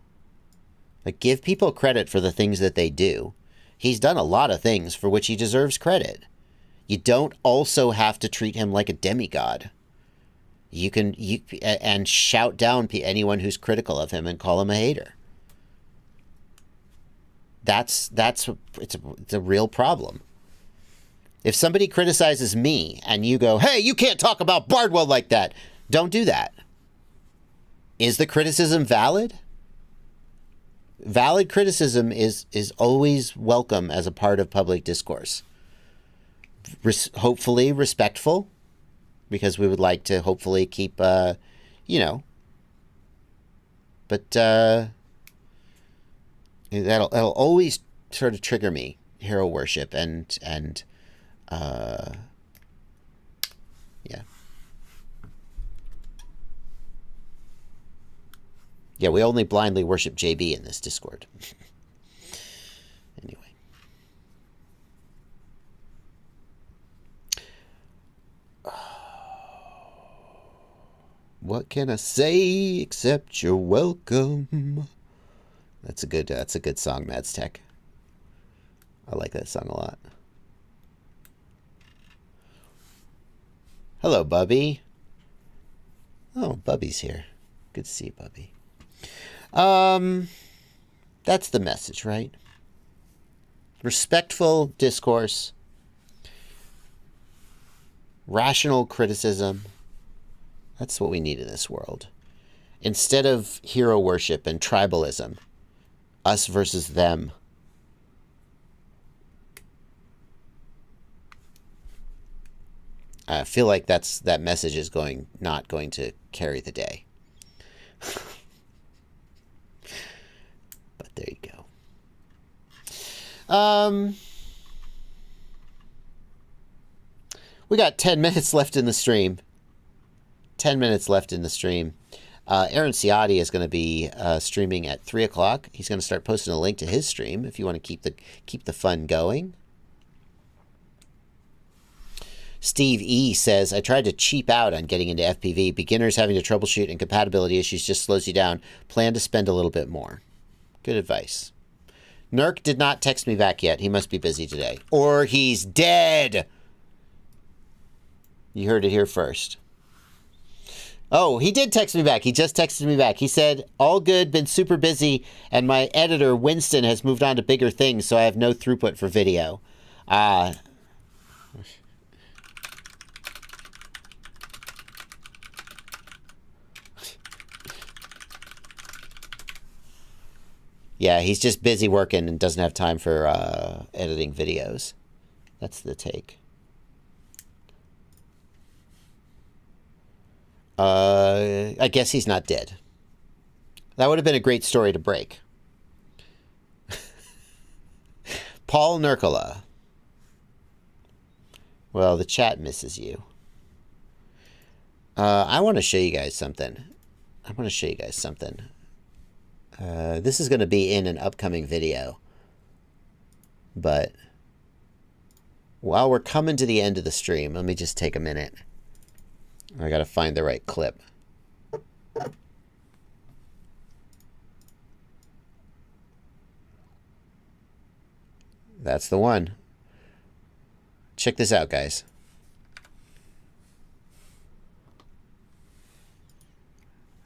Like, give people credit for the things that they do. He's done a lot of things for which he deserves credit. You don't also have to treat him like a demigod. You can and shout down anyone who's critical of him and call him a hater. It's a real problem. If somebody criticizes me and you go, hey, you can't talk about Bardwell like that, don't do that. Is the criticism valid? Valid criticism is always welcome as a part of public discourse. Hopefully respectful, because we would like to hopefully keep, but that'll always sort of trigger me, hero worship, and yeah, we only blindly worship JB in this Discord. Anyway. What can I say except you're welcome? That's a good song, Mads Tech. I like that song a lot. Hello, Bubby. Oh, Bubby's here. Good to see you, Bubby. That's the message, right? Respectful discourse, rational criticism. That's what we need in this world. Instead of hero worship and tribalism, us versus them. I feel like that message is not going to carry the day. But there you go. We got 10 minutes left in the stream. 10 minutes left in the stream. Aaron Ciotti is going to be streaming at 3 o'clock. He's going to start posting a link to his stream if you want to keep the fun going. Steve E says, I tried to cheap out on getting into FPV. Beginners having to troubleshoot and compatibility issues just slows you down. Plan to spend a little bit more. Good advice. Nurk did not text me back yet. He must be busy today. Or he's dead. You heard it here first. Oh, he did text me back. He just texted me back. He said, all good, been super busy, and my editor, Winston, has moved on to bigger things, so I have no throughput for video. Yeah, he's just busy working and doesn't have time for editing videos. That's the take. I guess he's not dead. That would have been a great story to break. Paul Nurkola. Well, the chat misses you. I want to show you guys something. This is going to be in an upcoming video. But while we're coming to the end of the stream, let me just take a minute. I got to find the right clip. That's the one. Check this out, guys.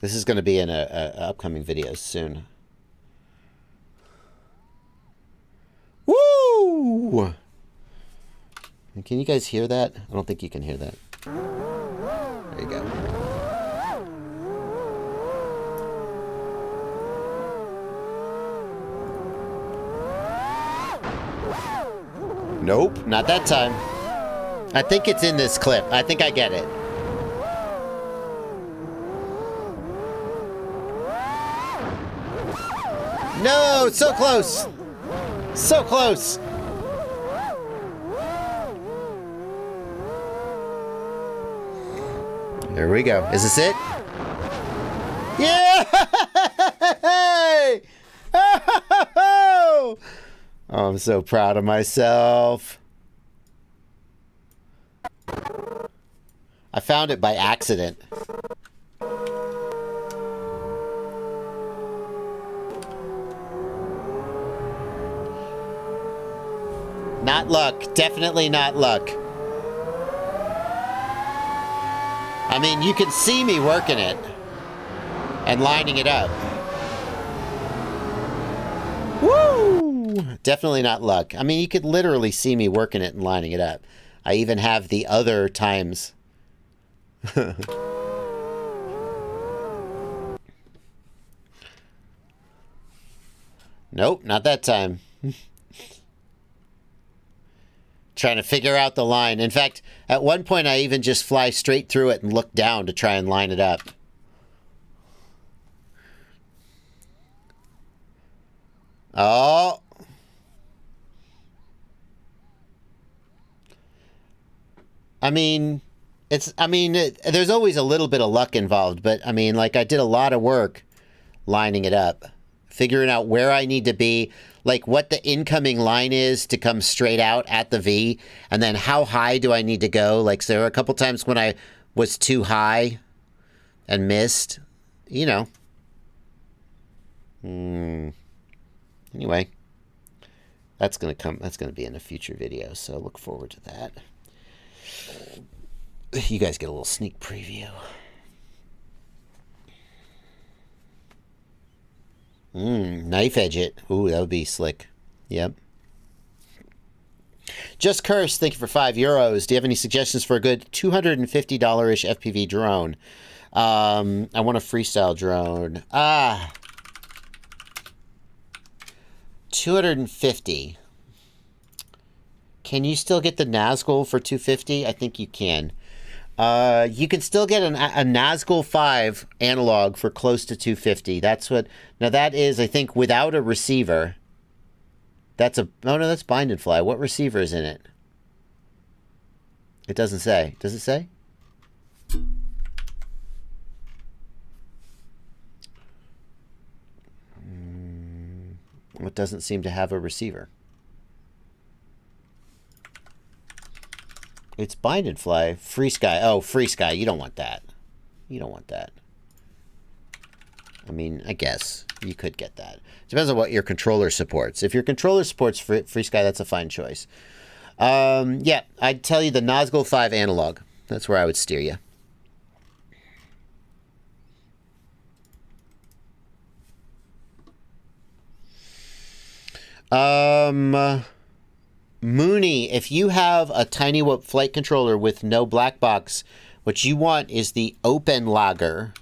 This is going to be in a upcoming video soon. Woo! Can you guys hear that? I don't think you can hear that. There you go. Nope, not that time. I think it's in this clip. I think I get it. No, so close. So close. There we go. Is this it? Yeah! Oh, I'm so proud of myself. I found it by accident. Not luck. Definitely not luck. I mean, you can see me working it and lining it up. Woo! Definitely not luck. I mean, you could literally see me working it and lining it up. I even have the other times. Nope, not that time. Trying to figure out the line. In fact, at one point I even just fly straight through it and look down to try and line it up. Oh. I mean, there's always a little bit of luck involved, but I mean, like, I did a lot of work lining it up, figuring out where I need to be, like what the incoming line is to come straight out at the V, and then how high do I need to go? Like, so there were a couple times when I was too high and missed, you know. Anyway, that's gonna be in a future video, so look forward to that. You guys get a little sneak preview. Knife edge it. Ooh, that would be slick. Yep. Just Curse, thank you for €5. Do you have any suggestions for a good $250-ish FPV drone? I want a freestyle drone. 250. Can you still get the Nazgul for 250? I think you can. You can still get a Nazgul 5 analog for close to 250. That's what. Now that is, I think, without a receiver. That's a. Oh no, that's Bind and Fly. What receiver is in it? It doesn't say. Does it say? It doesn't seem to have a receiver. It's Bind and Fly. Free Sky. Oh, Free Sky. You don't want that. You don't want that. I mean, I guess you could get that. Depends on what your controller supports. If your controller supports Free Sky, that's a fine choice. Yeah, I'd tell you the Nazgul 5 analog. That's where I would steer you. Mooney, if you have a Tiny Whoop flight controller with no black box, what you want is the open lager.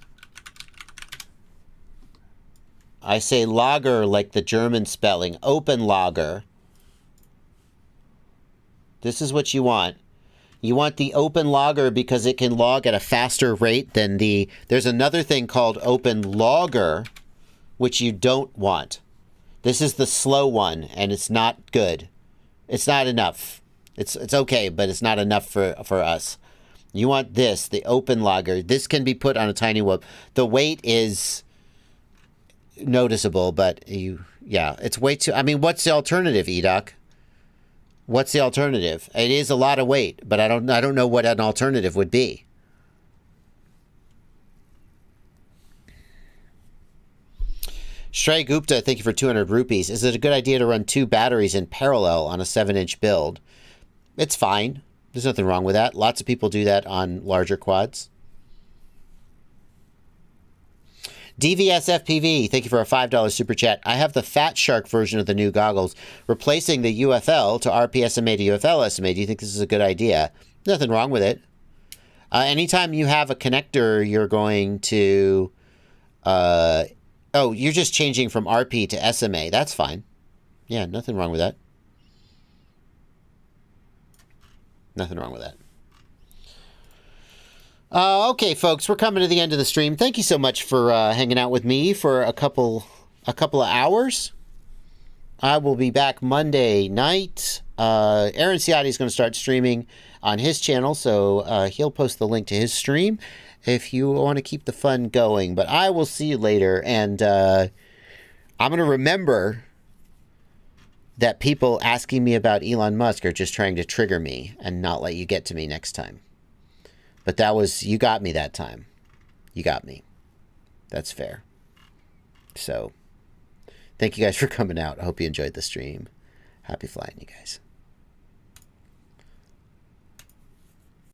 I say lager like the German spelling, open lager. This is what you want. You want the open logger because it can log at a faster rate than the... There's another thing called open logger, which you don't want. This is the slow one, and it's not good. It's not enough. It's okay, but it's not enough for us. You want this, the open logger. This can be put on a Tiny Whoop. The weight is noticeable, but yeah, it's way too... I mean, what's the alternative, EDOC? What's the alternative? It is a lot of weight, but I don't know what an alternative would be. Shrey Gupta, thank you for 200 rupees. Is it a good idea to run 2 batteries in parallel on a 7-inch build? It's fine. There's nothing wrong with that. Lots of people do that on larger quads. DVSFPV, thank you for a $5 super chat. I have the Fat Shark version of the new goggles, replacing the UFL to RPSMA to UFL SMA. Do you think this is a good idea? Nothing wrong with it. Anytime you have a connector, you're going to... you're just changing from RP to SMA. That's fine. Yeah, nothing wrong with that. Nothing wrong with that. Okay, folks, we're coming to the end of the stream. Thank you so much for hanging out with me for a couple of hours. I will be back Monday night. Aaron Ciotti is going to start streaming on his channel, so he'll post the link to his stream if you want to keep the fun going. But I will see you later, and I'm going to remember that people asking me about Elon Musk are just trying to trigger me and not let you get to me next time. But you got me that time. You got me. That's fair. So, thank you guys for coming out. I hope you enjoyed the stream. Happy flying, you guys.